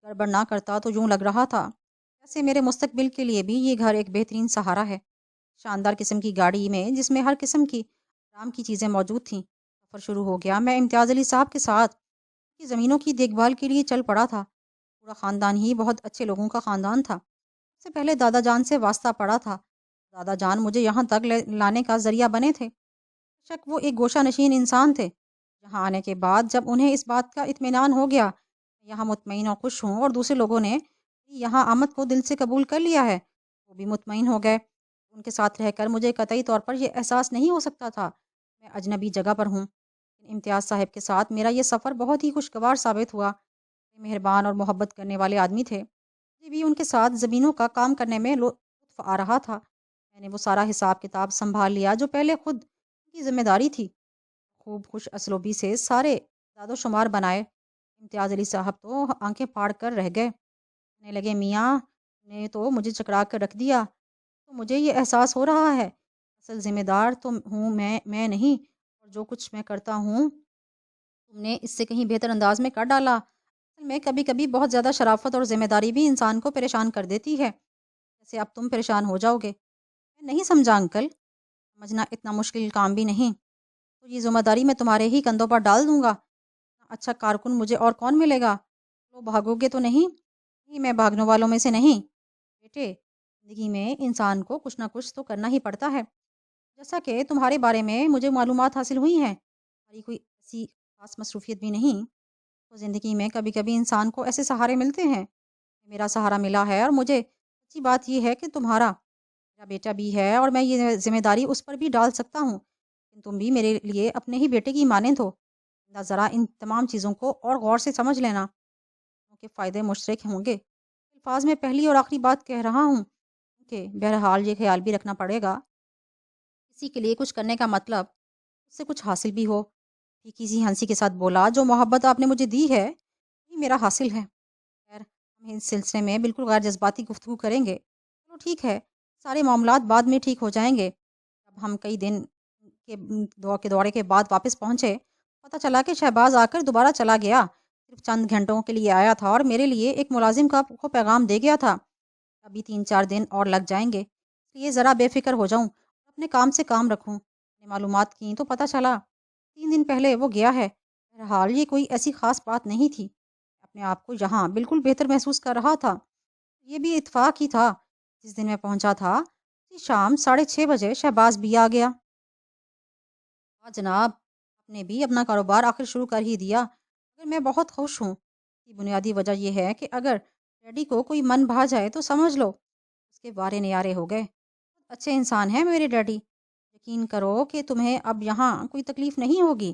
گڑبڑ نہ کرتا تو یوں لگ رہا تھا جیسے میرے مستقبل کے لیے بھی یہ گھر ایک بہترین سہارا ہے۔ شاندار قسم کی گاڑی میں جس میں ہر قسم کی آرام کی چیزیں موجود تھیں سفر شروع ہو گیا۔ میں امتیاز علی صاحب کے ساتھ کی زمینوں کی دیکھ بھال کے لیے چل پڑا تھا۔ پورا خاندان ہی بہت اچھے لوگوں کا خاندان تھا۔ اس سے پہلے دادا جان سے واسطہ پڑا تھا، دادا جان مجھے یہاں تک لانے کا ذریعہ بنے تھے۔ شک وہ ایک گوشہ نشین انسان تھے۔ یہاں آنے کے بعد جب انہیں اس بات کا اطمینان ہو گیا یہاں مطمئن اور خوش ہوں اور دوسرے لوگوں نے یہاں آمد کو دل سے قبول کر لیا ہے، وہ بھی مطمئن ہو گئے۔ ان کے ساتھ رہ کر مجھے قطعی طور پر یہ احساس نہیں ہو سکتا تھا میں اجنبی جگہ پر ہوں۔ امتیاز صاحب کے ساتھ میرا یہ سفر بہت ہی خوشگوار ثابت ہوا۔ مہربان اور محبت کرنے والے آدمی تھے، مجھے بھی ان کے ساتھ زمینوں کا کام کرنے میں لطف آ رہا تھا۔ میں نے وہ سارا حساب کتاب سنبھال لیا جو پہلے خود کی ذمہ داری تھی، خوب خوش اسلوبی سے سارے داد و شمار بنائے۔ امتیاز علی صاحب تو آنکھیں پھاڑ کر رہ گئے، کہنے لگے، میاں نے تو مجھے چکرا کر رکھ دیا، تو مجھے یہ احساس ہو رہا ہے اصل ذمہ دار تو ہوں میں نہیں، اور جو کچھ میں کرتا ہوں تم نے اس سے کہیں بہتر انداز میں کر ڈالا۔ اصل میں کبھی کبھی بہت زیادہ شرافت اور ذمہ داری بھی انسان کو پریشان کر دیتی ہے، جیسے اب تم پریشان ہو جاؤ گے۔ میں نہیں سمجھا انکل، سمجھنا اتنا مشکل کام بھی نہیں، تو یہ ذمہ داری میں تمہارے ہی کندھوں پر ڈال دوں گا۔ اچھا کارکن مجھے اور کون ملے گا؟ تو بھاگو گے تو نہیں؟ نہیں، میں بھاگنے والوں میں سے نہیں بیٹے، زندگی میں انسان کو کچھ نہ کچھ تو کرنا ہی پڑتا ہے۔ جیسا کہ تمہارے بارے میں مجھے معلومات حاصل ہوئی ہیں، تمہاری کوئی ایسی خاص مصروفیت بھی نہیں، تو زندگی میں کبھی کبھی انسان کو ایسے سہارے ملتے ہیں۔ میرا سہارا ملا ہے اور مجھے اچھی بات یہ ہے کہ تمہارا میرا بیٹا بھی ہے اور میں یہ ذمہ داری اس پر بھی ڈال سکتا ہوں، لیکن تم بھی میرے لیے اپنے ہی بیٹے کی مانند ہو۔ ذرا ان تمام چیزوں کو اور غور سے سمجھ لینا، کے فائدے مشترک ہوں گے۔ الفاظ میں پہلی اور آخری بات کہہ رہا ہوں کہ بہرحال یہ خیال بھی رکھنا پڑے گا کسی کے لیے کچھ کرنے کا مطلب اس سے کچھ حاصل بھی ہو۔ پھیکی سی ہنسی کے ساتھ بولا، جو محبت آپ نے مجھے دی ہے یہ میرا حاصل ہے۔ خیر ہم اس سلسلے میں بالکل غیر جذباتی گفتگو کریں گے۔ چلو ٹھیک ہے، سارے معاملات بعد میں ٹھیک ہو جائیں گے۔ جب ہم کئی دن کے دورے کے بعد واپس پہنچے، پتہ چلا کہ شہباز آ کر دوبارہ چلا گیا، صرف چند گھنٹوں کے لیے آیا تھا اور میرے لیے ایک ملازم کو پیغام دے گیا تھا ابھی 3-4 دن اور لگ جائیں گے، اس لیے ذرا بے فکر ہو جاؤں، اپنے کام سے کام رکھوں۔ معلومات کی تو پتہ چلا 3 دن پہلے وہ گیا ہے۔ بہرحال یہ کوئی ایسی خاص بات نہیں تھی، اپنے آپ کو یہاں بالکل بہتر محسوس کر رہا تھا۔ یہ بھی اتفاق ہی تھا، جس دن میں پہنچا تھا اسی شام 6:30 بجے شہباز بھی آ گیا۔ جناب آپ نے بھی اپنا کاروبار آخر شروع کر ہی دیا، مگر میں بہت خوش ہوں۔ اس کی بنیادی وجہ یہ ہے کہ اگر ڈیڈی کو کوئی من بھا جائے تو سمجھ لو اس کے بارے نیارے ہو گئے۔ اچھے انسان ہیں میرے ڈیڈی، یقین کرو کہ تمہیں اب یہاں کوئی تکلیف نہیں ہوگی۔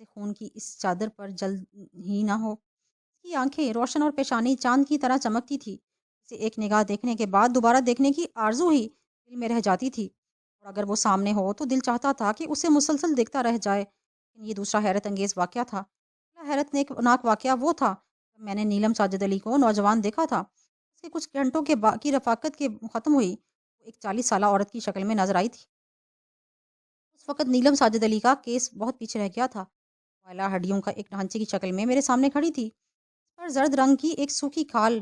سے خون کی اس چادر پر جل ہی نہ ہو۔ اس کی آنکھیں روشن اور پیشانی چاند کی طرح چمکتی تھی۔ اسے ایک نگاہ دیکھنے کے بعد دوبارہ دیکھنے کی آرزو ہی دل میں رہ جاتی تھی، اور اگر وہ سامنے ہو تو دل چاہتا تھا کہ اسے مسلسل دیکھتا رہ جائے۔ لیکن یہ دوسرا حیرت انگیز واقعہ تھا۔ پہلا حیرت ناک واقعہ وہ تھا جب میں نے نیلم ساجد علی کو نوجوان دیکھا تھا۔ اس کے کچھ گھنٹوں کی رفاقت کے ختم ہوئی، وہ ایک 40 سالہ عورت کی شکل میں نظر آئی تھی۔ اس وقت نیلم ساجد علی کا کیس بہت پیچھے رہ گیا تھا۔ وائلہ ہڈیوں کا ایک ڈھانچے کی شکل میں میرے سامنے کھڑی تھی، پر زرد رنگ کی ایک سوکھی کھال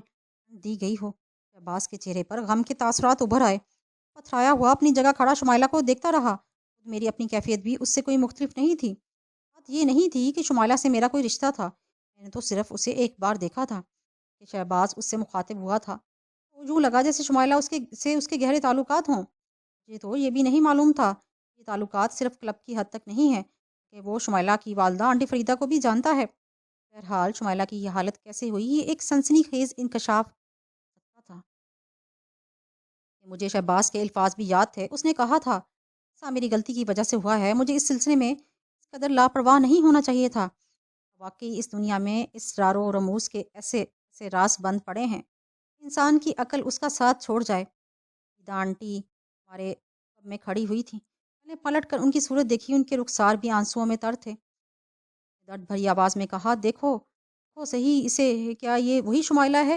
دی گئی ہو۔ شہباز کے چہرے پر غم کے تاثرات ابھر آئے۔ پتھرایا ہوا اپنی جگہ کھڑا شمائلہ کو دیکھتا رہا۔ میری اپنی کیفیت بھی اس سے کوئی مختلف نہیں تھی۔ بات یہ نہیں تھی کہ شمائلہ سے میرا کوئی رشتہ تھا، میں نے تو صرف اسے ایک بار دیکھا تھا کہ شہباز اس سے مخاطب ہوا تھا۔ یوں لگا جیسے شمائلہ اس کے گہرے تعلقات ہوں۔ مجھے تو یہ بھی نہیں معلوم تھا، یہ تعلقات صرف کلب کی حد تک نہیں ہے کہ وہ شمائلہ کی والدہ آنٹی فریدہ کو بھی جانتا ہے۔ بہرحال شمائلہ کی یہ حالت کیسے ہوئی، یہ ایک سنسنی خیز انکشاف تھا۔ مجھے شہباز کے الفاظ بھی یاد تھے۔ اس نے کہا تھا، ایسا میری غلطی کی وجہ سے ہوا ہے، مجھے اس سلسلے میں اس قدر لاپرواہ نہیں ہونا چاہیے تھا۔ واقعی اس دنیا میں اسرار و رموز کے ایسے راز بند پڑے ہیں، انسان کی عقل اس کا ساتھ چھوڑ جائے۔ آنٹی ہمارے کب میں کھڑی ہوئی تھی، میں نے پلٹ کر ان کی صورت دیکھی، ان کے رخسار بھی آنسوؤں میں تر تھے۔ درد بھری آواز میں کہا، دیکھو صحیح، اسے کیا یہ وہی شمائلہ ہے؟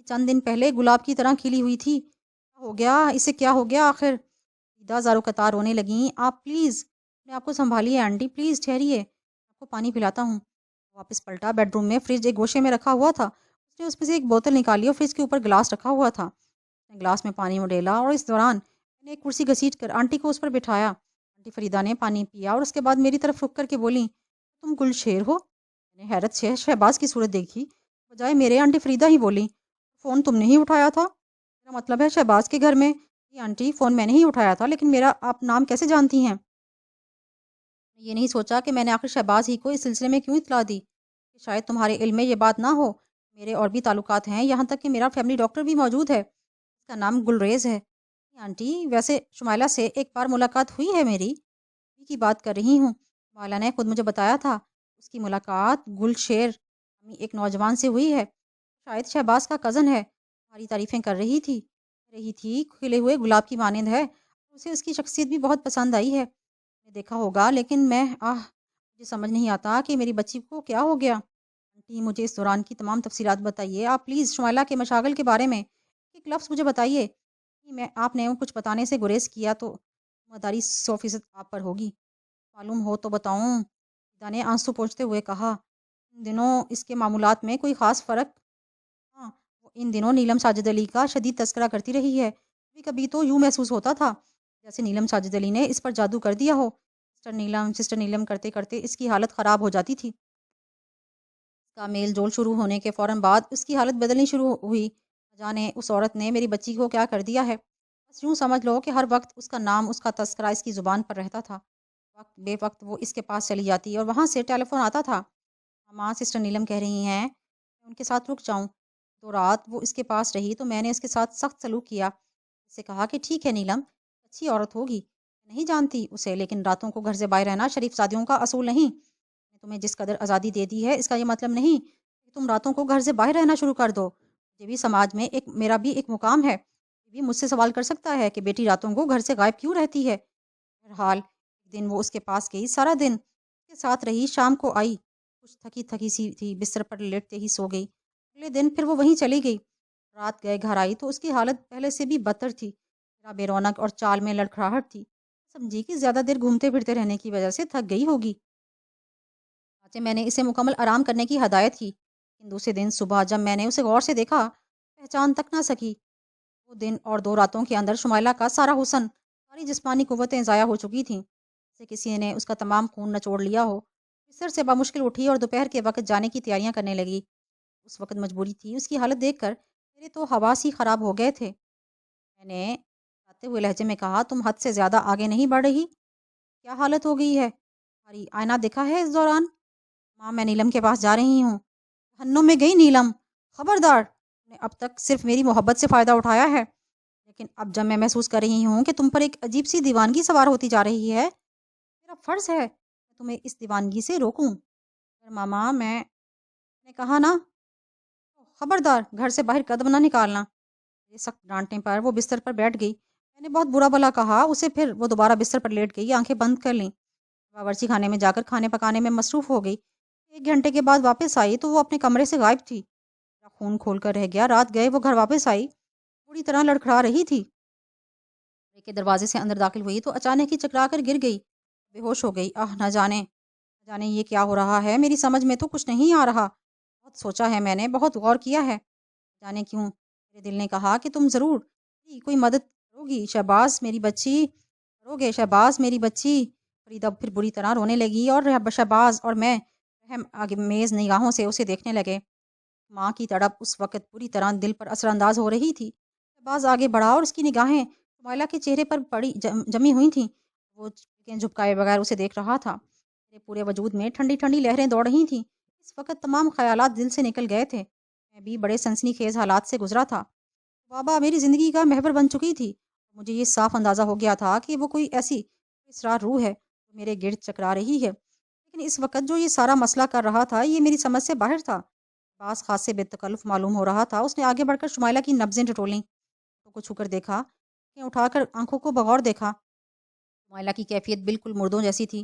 چند دن پہلے گلاب کی طرح کھلی ہوئی تھی، کیا ہو گیا اسے، کیا ہو گیا آخر؟ زارو قطار رونے لگیں۔ آپ پلیز اپنے آپ کو سنبھالیے آنٹی، پلیز ٹھہریے، آپ کو پانی پلاتا ہوں۔ واپس پلٹا۔ بیڈ روم میں فریج ایک گوشے میں رکھا ہوا تھا۔ اس نے اس میں سے ایک بوتل نکالی اور فریج کے اوپر گلاس رکھا ہوا تھا۔ اس نے گلاس میں پانی ڈالا اور اس دوران میں نے ایک کرسی گھسیٹ کر آنٹی کو اس پر بٹھایا۔ آنٹی فریدہ نے پانی پیا اور اس کے بعد میری طرف رک کر کے بولی، تم گل شیر ہو؟ میں نے حیرت سے شہباز کی صورت دیکھی، بجائے میرے آنٹی فریدہ ہی بولی، فون تم نے ہی اٹھایا تھا؟ میرا مطلب ہے شہباز کے گھر میں؟ آنٹی فون میں نے ہی اٹھایا تھا، لیکن میرا آپ نام کیسے جانتی ہیں؟ یہ نہیں سوچا کہ میں نے آخر شہباز ہی کو اس سلسلے میں کیوں اطلاع دی، کہ شاید تمہارے علم میں یہ بات نہ ہو۔ میرے اور بھی تعلقات ہیں، یہاں تک کہ میرا فیملی ڈاکٹر بھی موجود ہے، اس کا نام گلریز ہے۔ آنٹی ویسے شمائلہ سے ایک بار ملاقات ہوئی ہے میری، کی بات کر رہی ہوں۔ شمائلہ نے خود مجھے بتایا تھا اس کی ملاقات گل شیر ایک نوجوان سے ہوئی ہے، شاید شہباز کا کزن ہے۔ ہماری تعریفیں کر رہی تھی کھلے ہوئے گلاب کی مانند ہے، اسے اس کی شخصیت بھی بہت پسند آئی ہے۔ نے دیکھا ہوگا، لیکن مجھے سمجھ نہیں آتا کہ میری بچی کو کیا ہو گیا۔ آنٹی مجھے اس دوران کی تمام تفصیلات بتائیے آپ پلیز، شمائلہ کے مشاغل کے بارے میں ایک لفظ مجھے بتائیے۔ آپ نے کچھ بتانے سے گریز کیا تو مداری 100% آپ پر ہوگی، معلوم ہو تو بتاؤں، نے آنسو پوچھتے ہوئے کہا۔ ان دنوں اس کے معمولات میں کوئی خاص فرق؟ ہاں، وہ ان دنوں نیلم ساجد علی کا شدید تذکرہ کرتی رہی ہے۔ کبھی کبھی تو یوں محسوس ہوتا تھا جیسے نیلم ساجد علی نے اس پر جادو کر دیا ہو۔ سسٹر نیلم کرتے کرتے اس کی حالت خراب ہو جاتی تھی۔ اس کا میل جول شروع ہونے کے فوراً بعد اس کی حالت بدلنی شروع ہوئی۔ جانے اس عورت نے میری بچی کو کیا کر دیا ہے۔ بس یوں سمجھ لو کہ ہر وقت اس کا نام، اس کا تذکرہ اس کی زبان پر رہتا تھا۔ وقت بے وقت وہ اس کے پاس چلی جاتی اور وہاں سے ٹیلی فون آتا تھا، ماں سسٹر نیلم کہہ رہی ہیں میں ان کے ساتھ رک جاؤں۔ 2 رات وہ اس کے پاس رہی تو میں نے اس کے ساتھ سخت سلوک کیا، اس سے کہا کہ ٹھیک ہے نیلم، اچھی عورت ہوگی، نہیں جانتی اسے، لیکن راتوں کو گھر سے باہر رہنا شریف زادیوں کا اصول نہیں۔ میں تمہیں جس قدر آزادی دے دی ہے، اس کا یہ مطلب نہیں کہ تم راتوں کو گھر سے باہر رہنا شروع کر دو۔ یہ بھی سماج میں میرا بھی ایک مقام ہے۔ یہ بھی مجھ سے سوال کر سکتا ہے کہ بیٹی راتوں کو گھر سے غائب کیوں رہتی ہے۔ بہرحال ایک دن وہ اس کے پاس گئی، سارا دن اس کے ساتھ رہی، شام کو آئی، کچھ تھکی سی تھی، بستر پر لیٹتے ہی سو گئی۔ اگلے دن پھر وہ وہیں چلی گئی۔ رات گئے گھر آئی تو اس کی حالت پہلے سے بھی بدتر تھی، بے رونق اور چال میں لڑکھڑاہٹ تھی۔ سمجھی کہ زیادہ دیر گھومتے پھرتے رہنے کی وجہ سے تھک گئی ہوگی۔ میں نے اسے مکمل آرام کرنے کی ہدایت کی، لیکن دوسرے دن صبح جب میں نے اسے غور سے دیکھا، پہچان تک نہ سکی۔ وہ دن اور 2 راتوں کے اندر شمائلہ کا سارا حسن، ساری جسمانی قوتیں ضائع ہو چکی تھیں، جیسے کسی نے اس کا تمام خون نچوڑ لیا ہو۔ بستر سے بمشکل اٹھی اور دوپہر کے وقت جانے کی تیاریاں کرنے لگی۔ اس وقت مجبوری تھی، اس کی حالت دیکھ کر میرے تو حواس ہی خراب ہو گئے تھے۔ میں نے آتے ہوئے لہجے میں کہا، تم حد سے زیادہ آگے نہیں بڑھ رہی؟ کیا حالت ہو گئی ہے تمہاری؟ آئینہ دیکھا ہے اس دوران؟ ماں میں نیلم کے پاس جا رہی ہوں۔ جہنم میں گئی نیلم، خبردار، نے اب تک صرف میری محبت سے فائدہ اٹھایا ہے، لیکن اب جب میں محسوس کر رہی ہوں کہ تم پر ایک عجیب سی دیوانگی سوار ہوتی جا رہی ہے، میرا فرض ہے تمہیں اس دیوانگی سے روکوں؟ ماما میں نے کہا نا، خبردار گھر سے باہر قدم نہ نکالنا۔ یہ سخت ڈانٹنے پر وہ بستر پر بیٹھ گئی۔ میں نے بہت برا بھلا کہا اسے، پھر وہ دوبارہ بستر پر لیٹ گئی، آنکھیں بند کر لیں۔ باورچی خانے میں جا کر کھانے پکانے میں مصروف ہو گئی۔ 1 گھنٹے کے بعد واپس آئی تو وہ اپنے کمرے سے غائب تھی۔ میرا خون کھول کر رہ گیا۔ رات گئے وہ گھر واپس آئی، پوری طرح لڑکھڑا رہی تھی۔ کمرے کے دروازے سے اندر داخل ہوئی تو اچانک ہی چکرا کر گر گئی، بے ہوش ہو گئی۔ نہ جانے یہ کیا ہو رہا ہے، میری سمجھ میں تو کچھ نہیں آ رہا۔ بہت سوچا ہے میں نے، بہت غور کیا ہے، جانے کیوں میرے دل نے کہا کہ تم ضرور کوئی مدد کرو گی شہباز میری بچی، کرو گے شہباز میری بچی۔ فریدہ پھر بری طرح رونے لگی اور شہباز اور میں رحم آمیز نگاہوں سے اسے دیکھنے لگے۔ ماں کی تڑپ اس وقت پوری طرح دل پر اثر انداز ہو رہی تھی۔ شہباز آگے بڑھا اور اس کی نگاہیں شمائلہ کے چہرے پر جمی ہوئی تھیں۔ وہ جھپکائے بغیر اسے دیکھ رہا تھا۔ میرے پورے وجود میں ٹھنڈی ٹھنڈی لہریں دوڑ رہی تھیں۔ اس وقت تمام خیالات دل سے نکل گئے تھے۔ میں بھی بڑے سنسنی خیز حالات سے گزرا تھا۔ بابا میری زندگی کا محور بن چکی تھی۔ مجھے یہ صاف اندازہ ہو گیا تھا کہ وہ کوئی ایسی اسرار روح ہے جو میرے گرد چکرا رہی ہے، لیکن اس وقت جو یہ سارا مسئلہ کر رہا تھا یہ میری سمجھ سے باہر تھا۔ بعض خاص سے بے تکلف معلوم ہو رہا تھا۔ اس نے آگے بڑھ کر شمائلہ کی نبضیں ٹٹولیں، کو چھو کر دیکھا، اٹھا کر آنکھوں کو بغور دیکھا۔ شمائلہ کی کیفیت بالکل مردوں جیسی تھی۔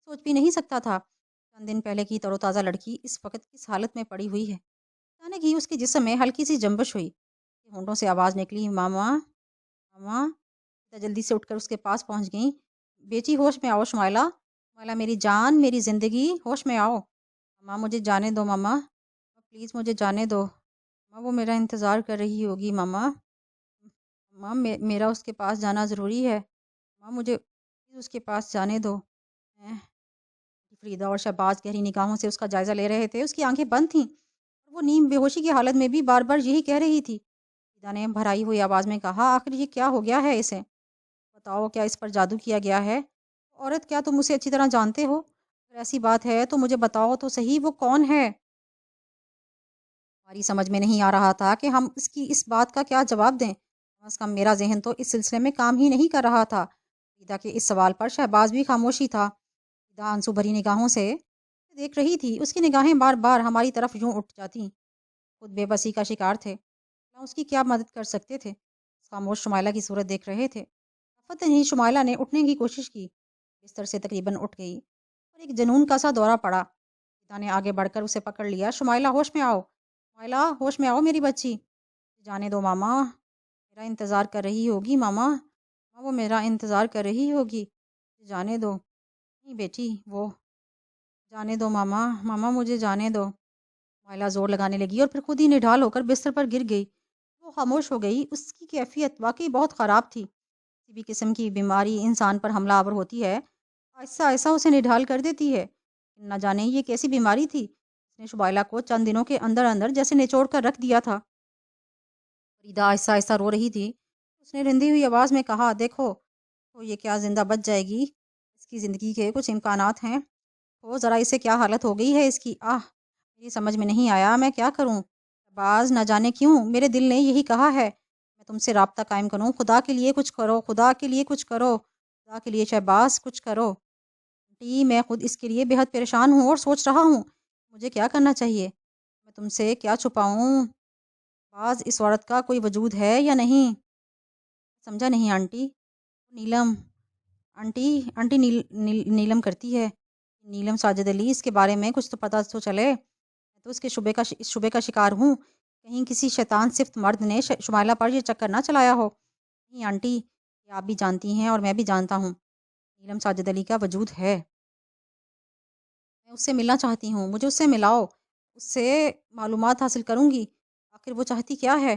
سوچ بھی نہیں سکتا تھا چند دن پہلے کی تر و تازہ لڑکی اس وقت کس حالت میں پڑی ہوئی ہے۔ اچانک ہی اس کے جسم میں ہلکی سی جنبش ہوئی، ہونٹوں سے آواز نکلی، ماما ماما۔ جلدی سے اٹھ کر اس کے پاس پہنچ گئیں۔ بیٹی ہوش میں آؤ شمائلہ، شمائلہ میری جان میری زندگی، ہوش میں آؤ۔ ماما مجھے جانے دو، ماما پلیز مجھے جانے دو، ماما وہ میرا انتظار کر رہی ہوگی، ماما ماما میرا اس کے پاس جانا ضروری ہے، ماما مجھے پلیز اس کے پاس جانے دو۔ فریدہ اور شہباز گہری نگاہوں سے اس کا جائزہ لے رہے تھے۔ اس کی آنکھیں بند تھیں اور وہ نیم بے ہوشی کی حالت میں بھی بار بار یہی کہہ رہی تھی۔ فریدہ نے بھرائی ہوئی آواز میں کہا، آخر یہ کیا ہو گیا ہے اسے؟ بتاؤ کیا اس پر جادو کیا گیا ہے؟ عورت کیا تم اسے اچھی طرح جانتے ہو؟ اگر ایسی بات ہے تو مجھے بتاؤ تو صحیح وہ کون ہے؟ ہماری سمجھ میں نہیں آ رہا تھا کہ ہم اس کی اس بات کا کیا جواب دیں۔ کم از کم میرا ذہن تو اس سلسلے میں کام ہی نہیں کر رہا تھا۔ فریدہ کے اس سوال پر شہباز بھی خاموشی تھا۔ فریدہ آنسو بھری نگاہوں سے دیکھ رہی تھی۔ اس کی نگاہیں بار بار ہماری طرف یوں اٹھ جاتی، خود بے بسی کا شکار تھے، اس کی کیا مدد کر سکتے تھے؟ خاموش شمائلہ کی صورت دیکھ رہے تھے۔ فتح نہیں شمائلہ نے اٹھنے کی کوشش کی، بستر سے تقریباً اٹھ گئی اور ایک جنون کا سا دورہ پڑا۔ فریدہ نے آگے بڑھ کر اسے پکڑ لیا، شمائلہ ہوش میں آؤ، شمائلہ ہوش میں آؤ میری بچی، جانے دو ماما، میرا انتظار کر رہی ہوگی، ماما وہ میرا انتظار کر رہی ہوگی، جانے دو، نہیں بیٹی وہ، جانے دو ماما، ماما مجھے جانے دو۔ شمائلہ زور لگانے لگی اور پھر خود ہی نڈھال ہو کر بستر پر گر گئی۔ وہ خاموش ہو گئی۔ اس کی کیفیت واقعی بہت خراب تھی۔ کسی بھی قسم کی بیماری انسان پر حملہ آور ہوتی ہے، آہستہ آہستہ اسے نڈھال کر دیتی ہے۔ نہ جانے یہ کیسی بیماری تھی، اس نے شمائلہ کو چند دنوں کے اندر اندر جیسے نچوڑ کر رکھ دیا تھا۔ فریدہ آہستہ آہستہ رو رہی تھی۔ اس نے رندی ہوئی آواز میں کہا، دیکھو تو یہ کیا زندہ بچ جائے گی؟ اس کی زندگی کے کچھ امکانات ہیں، تو ذرا اسے کیا حالت ہو گئی ہے اس کی۔ میری سمجھ میں نہیں آیا میں کیا کروں؟ باز نہ جانے کیوں میرے دل نے یہی کہا ہے میں تم سے رابطہ قائم کروں۔ خدا کے لیے کچھ کرو، خدا کے لیے کچھ کرو، خدا کے لیے شہباز کچھ کرو۔ میں خود اس کے لیے بے حد پریشان ہوں اور سوچ رہا ہوں مجھے کیا کرنا چاہیے۔ میں تم سے کیا چھپاؤں؟ باز اس عورت کا کوئی وجود ہے یا نہیں؟ سمجھا نہیں آنٹی؟ نیلم آنٹی نیلم کرتی ہے، نیلم ساجد علی، اس کے بارے میں کچھ تو پتہ تو چلے۔ تو اس کے شبے کا شکار ہوں، کہیں کسی شیطان صفت مرد نے شمائلہ پر یہ چکر نہ چلایا ہو۔ نہیں آنٹی، یہ آپ بھی جانتی ہیں اور میں بھی جانتا ہوں، نیلم ساجد علی کا وجود ہے۔ میں اس سے ملنا چاہتی ہوں، مجھے اس سے ملاؤ، اس سے معلومات حاصل کروں گی آخر وہ چاہتی کیا ہے،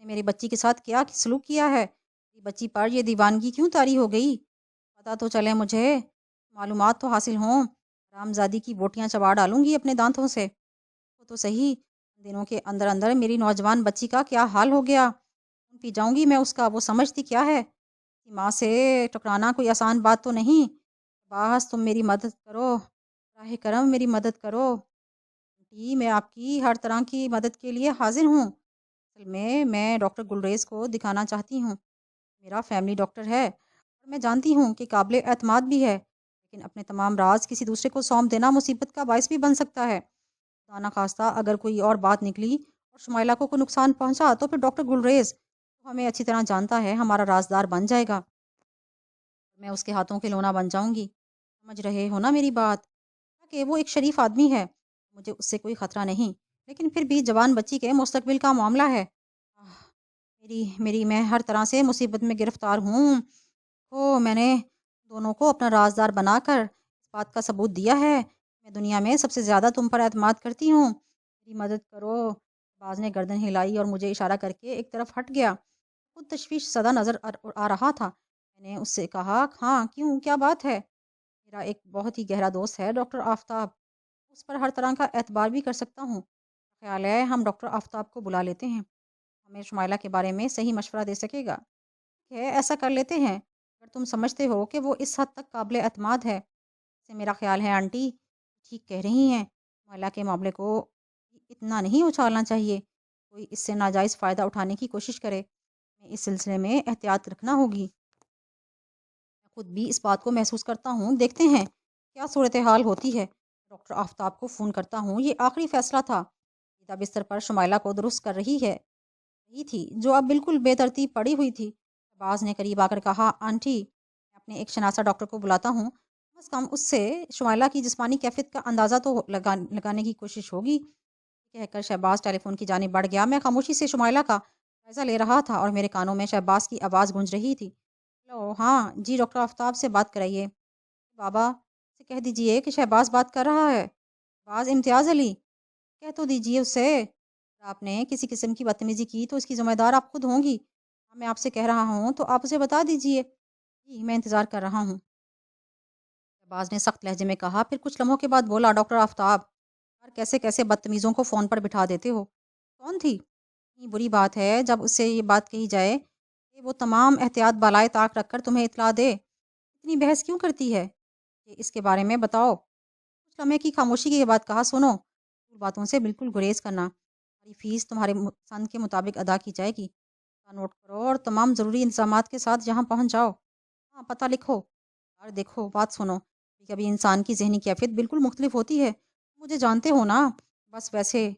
میری بچی کے ساتھ کیا سلوک کیا ہے، میری بچی پر یہ دیوانگی کیوں طاری ہو گئی، پتہ تو چلے مجھے، معلومات تو حاصل ہوں۔ رامزادی کی بوٹیاں چبا ڈالوں گی اپنے دانتوں سے۔ تو صحیح دنوں کے اندر اندر میری نوجوان بچی کا کیا حال ہو گیا، پی جاؤں گی میں اس کا۔ وہ سمجھتی کیا ہے، ماں سے ٹکرانا کوئی آسان بات تو نہیں۔ باس تم میری مدد کرو، راہ کرم میری مدد کرو، میں آپ کی ہر طرح کی مدد کے لیے حاضر ہوں۔ اصل میں ڈاکٹر گلریز کو دکھانا چاہتی ہوں، میرا فیملی ڈاکٹر ہے اور میں جانتی ہوں کہ قابل اعتماد بھی ہے، لیکن اپنے تمام راز کسی دوسرے کو سونپ دینا مصیبت کا باعث بھی بن سکتا ہے۔ خدا نخواستہ اگر کوئی اور بات نکلی اور شمائلہ کو کوئی نقصان پہنچا تو پھر ڈاکٹر گلریز تو ہمیں اچھی طرح جانتا ہے ہمارا رازدار بن جائے گا۔ میں اس کے ہاتھوں کے لونا بن جاؤں گی۔ سمجھ رہے ہو نا میری بات؟ کہ وہ ایک شریف آدمی ہے، مجھے اس سے کوئی خطرہ نہیں، لیکن پھر بھی جوان بچی کے مستقبل کا معاملہ ہے۔ میں ہر طرح سے مصیبت میں گرفتار ہوں۔ میں نے دونوں کو اپنا رازدار بنا کر اس بات کا ثبوت دیا ہے میں دنیا میں سب سے زیادہ تم پر اعتماد کرتی ہوں، میری مدد کرو۔ باز نے گردن ہلائی اور مجھے اشارہ کر کے ایک طرف ہٹ گیا۔ خود تشویش زدہ نظر آ رہا تھا۔ میں نے اس سے کہا، ہاں کیوں، کیا بات ہے؟ میرا ایک بہت ہی گہرا دوست ہے ڈاکٹر آفتاب، اس پر ہر طرح کا اعتبار بھی کر سکتا ہوں۔ خیال ہے ہم ڈاکٹر آفتاب کو بلا لیتے ہیں، ہمیں شمائلہ کے بارے میں صحیح مشورہ دے سکے گا۔ ایسا کر لیتے ہیں اگر تم سمجھتے ہو کہ وہ اس حد تک قابل اعتماد ہے۔ سے میرا خیال ہے آنٹی ٹھیک کہہ رہی ہیں، شمائلہ کے معاملے کو اتنا نہیں اچھالنا چاہیے، کوئی اس سے ناجائز فائدہ اٹھانے کی کوشش کرے، میں اس سلسلے میں احتیاط رکھنا ہوگی۔ میں خود بھی اس بات کو محسوس کرتا ہوں، دیکھتے ہیں کیا صورتحال ہوتی ہے۔ ڈاکٹر آفتاب کو فون کرتا ہوں، یہ آخری فیصلہ تھا۔ سیدھا بستر پر شمائلہ کو درست کر رہی تھی جو اب بالکل بے ترتیب پڑی ہوئی تھی۔ باز نے قریب آ کر کہا، آنٹی میں اپنے ایک شناسہ ڈاکٹر کو بلاتا ہوں، کم از کم اس سے شمائلہ کی جسمانی کیفیت کا اندازہ تو لگانے کی کوشش ہوگی۔ کہہ کر شہباز ٹیلی فون کی جانب بڑھ گیا۔ میں خاموشی سے شمائلہ کا جائزہ لے رہا تھا اور میرے کانوں میں شہباز کی آواز گونج رہی تھی، ہلو، ہاں جی ڈاکٹر آفتاب سے بات کرائیے، بابا سے کہہ دیجئے کہ شہباز بات کر رہا ہے، باز امتیاز علی، کہہ تو دیجئے اسے آپ نے کسی قسم کی بدتمیزی کی تو اس کی ذمہ دار آپ خود ہوں گی۔ میں آپ سے کہہ رہا ہوں تو آپ اسے بتا دیجئے۔ جی میں انتظار کر رہا ہوں، باز نے سخت لہجے میں کہا، پھر کچھ لمحوں کے بعد بولا، ڈاکٹر آفتاب اور کیسے کیسے بدتمیزوں کو فون پر بٹھا دیتے ہو؟ کون تھی؟ اتنی بری بات ہے جب اس سے یہ بات کہی جائے کہ وہ تمام احتیاط بالائے طاق رکھ کر تمہیں اطلاع دے، اتنی بحث کیوں کرتی ہے؟ اس کے بارے میں بتاؤ۔ کچھ لمحے کی خاموشی کے بعد کہا، سنو، باتوں سے بالکل گریز کرنا، ہماری فیس تمہارے پسند کے مطابق ادا کی جائے گی، نوٹ کرو اور تمام ضروری انتظامات کے ساتھ یہاں پہنچ جاؤ۔ ہاں پتہ لکھو اور دیکھو، بات سنو، کبھی انسان کی ذہنی کیفیت بالکل مختلف ہوتی ہے، مجھے جانتے ہو نا، بس ویسے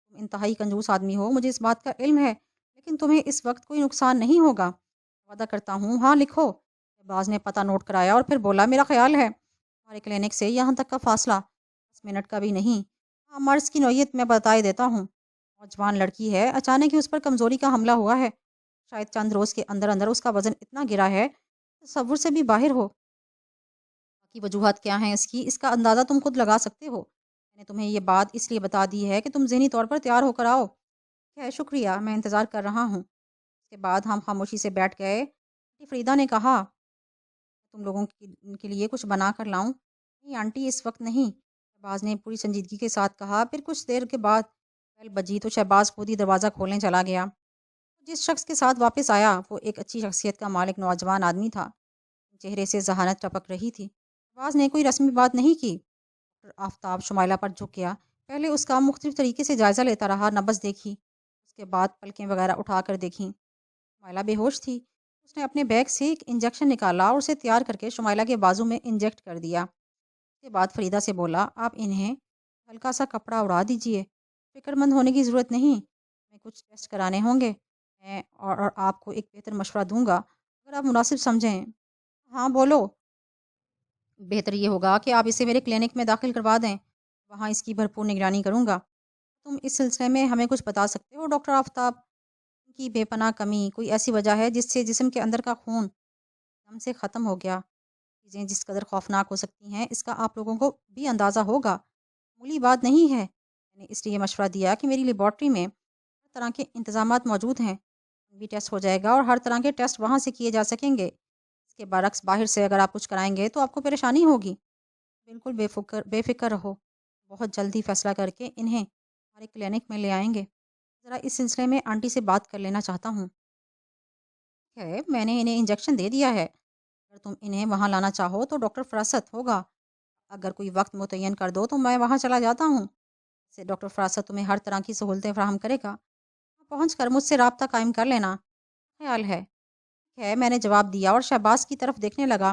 تم انتہائی کنجوس آدمی ہو، مجھے اس بات کا علم ہے، لیکن تمہیں اس وقت کوئی نقصان نہیں ہوگا، وعدہ کرتا ہوں۔ ہاں لکھو۔ باز نے پتہ نوٹ کرایا اور پھر بولا، میرا خیال ہے ہمارے کلینک سے یہاں تک کا فاصلہ 10 منٹ کا بھی نہیں۔ ہاں مرض کی نوعیت میں بتا ہی دیتا ہوں، نوجوان لڑکی ہے، اچانک ہی اس پر کمزوری کا حملہ ہوا ہے، شاید چند روز کے اندر اندر اس کا وزن اتنا گرا ہے تصور سے بھی باہر ہو۔ باقی وجوہات کیا ہیں اس کا اندازہ تم خود لگا سکتے ہو، میں نے تمہیں یہ بات اس لیے بتا دی ہے کہ تم ذہنی طور پر تیار ہو کر آؤ۔ شکریہ، میں انتظار کر رہا ہوں۔ اس کے بعد ہم خاموشی سے بیٹھ گئے۔ فریدہ نے کہا، تم لوگوں کے لیے کچھ بنا کر لاؤں؟ نہیں آنٹی اس وقت نہیں، شہباز نے پوری سنجیدگی کے ساتھ کہا۔ پھر کچھ دیر کے بعد بیل بجی تو شہباز خود ہی دروازہ کھولنے چلا گیا۔ جس شخص کے ساتھ واپس آیا وہ ایک اچھی شخصیت کا مالک نوجوان آدمی تھا، چہرے سے ذہانت ٹپک رہی تھی۔ شہباز نے کوئی رسمی بات نہیں کی۔ ڈاکٹر آفتاب شمائلہ پر جھک گیا، پہلے اس کا مختلف طریقے سے جائزہ لیتا رہا، نبض دیکھی، اس کے بعد پلکیں وغیرہ اٹھا کر دیکھیں، شمائلہ بے ہوش تھی۔ اس نے اپنے بیگ سے ایک انجیکشن نکالا اور اسے تیار کر کے شمائلہ کے بازو میں انجیکٹ کر دیا۔ اس کے بعد فریدہ سے بولا، آپ انہیں ہلکا سا کپڑا اڑا دیجئے، فکر مند ہونے کی ضرورت نہیں، میں کچھ ٹیسٹ کرانے ہوں گے، میں اور آپ کو ایک بہتر مشورہ دوں گا اگر آپ مناسب سمجھیں۔ ہاں بولو۔ بہتر یہ ہوگا کہ آپ اسے میرے کلینک میں داخل کروا دیں، وہاں اس کی بھرپور نگرانی کروں گا۔ تم اس سلسلے میں ہمیں کچھ بتا سکتے ہو ڈاکٹر آفتاب؟ کی بے پناہ کمی کوئی ایسی وجہ ہے جس سے جسم کے اندر کا خون دم سے ختم ہو گیا؟ چیزیں جس قدر خوفناک ہو سکتی ہیں اس کا آپ لوگوں کو بھی اندازہ ہوگا، معمولی بات نہیں ہے۔ میں نے اس لیے مشورہ دیا کہ میری لیبارٹری میں ہر طرح کے انتظامات موجود ہیں، بھی ٹیسٹ ہو جائے گا اور ہر طرح کے ٹیسٹ وہاں سے کیے جا سکیں گے۔ اس کے برعکس باہر سے اگر آپ کچھ کرائیں گے تو آپ کو پریشانی ہوگی۔ بالکل بے فکر رہو، بہت جلدی فیصلہ کر کے انہیں ہمارے کلینک میں لے آئیں گے۔ ذرا اس سلسلے میں آنٹی سے بات کر لینا چاہتا ہوں۔ میں نے انہیں انجیکشن دے دیا ہے، اگر تم انہیں وہاں لانا چاہو تو ڈاکٹر فراست ہوگا، اگر کوئی وقت متعین کر دو تو میں وہاں چلا جاتا ہوں، سے ڈاکٹر فراست تمہیں ہر طرح کی سہولتیں فراہم کرے گا، پہنچ کر مجھ سے رابطہ قائم کر لینا۔ خیال ہے، میں نے جواب دیا اور شہباز کی طرف دیکھنے لگا۔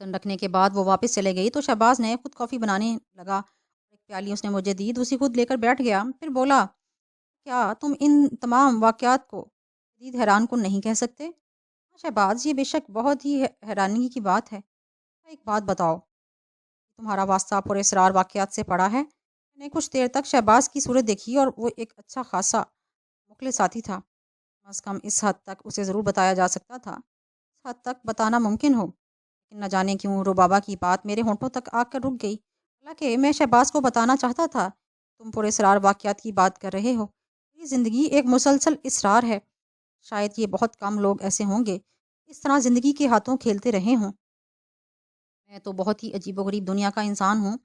برتن رکھنے کے بعد وہ واپس چلے گئی تو شہباز نے خود کافی بنانے لگا. ایک پیالی اس نے مجھے دی، دوسری خود لے کر بیٹھ گیا. پھر بولا، کیا تم ان تمام واقعات کو شدید حیران کن نہیں کہہ سکتے؟ شہباز، یہ بے شک بہت ہی حیرانی کی بات ہے. ایک بات بتاؤ، تمہارا واسطہ پر اسرار واقعات سے پڑا ہے؟ میں نے کچھ دیر تک شہباز کی صورت دیکھی اور وہ ایک اچھا خاصا مخلص ساتھی تھا. کم از کم اس حد تک اسے ضرور بتایا جا سکتا تھا، اس حد تک بتانا ممکن ہو. لیکن نہ جانے کیوں ربابہ کی بات میرے ہونٹوں تک آ کر رک گئی. حالانکہ میں شہباز کو بتانا چاہتا تھا. تم پر اسرار واقعات کی بات کر رہے ہو. یہ زندگی ایک مسلسل اسرار ہے. شاید یہ بہت کم لوگ ایسے ہوں گے اس طرح زندگی کے ہاتھوں کھیلتے رہے ہوں. میں تو بہت ہی عجیب و غریب دنیا کا انسان ہوں.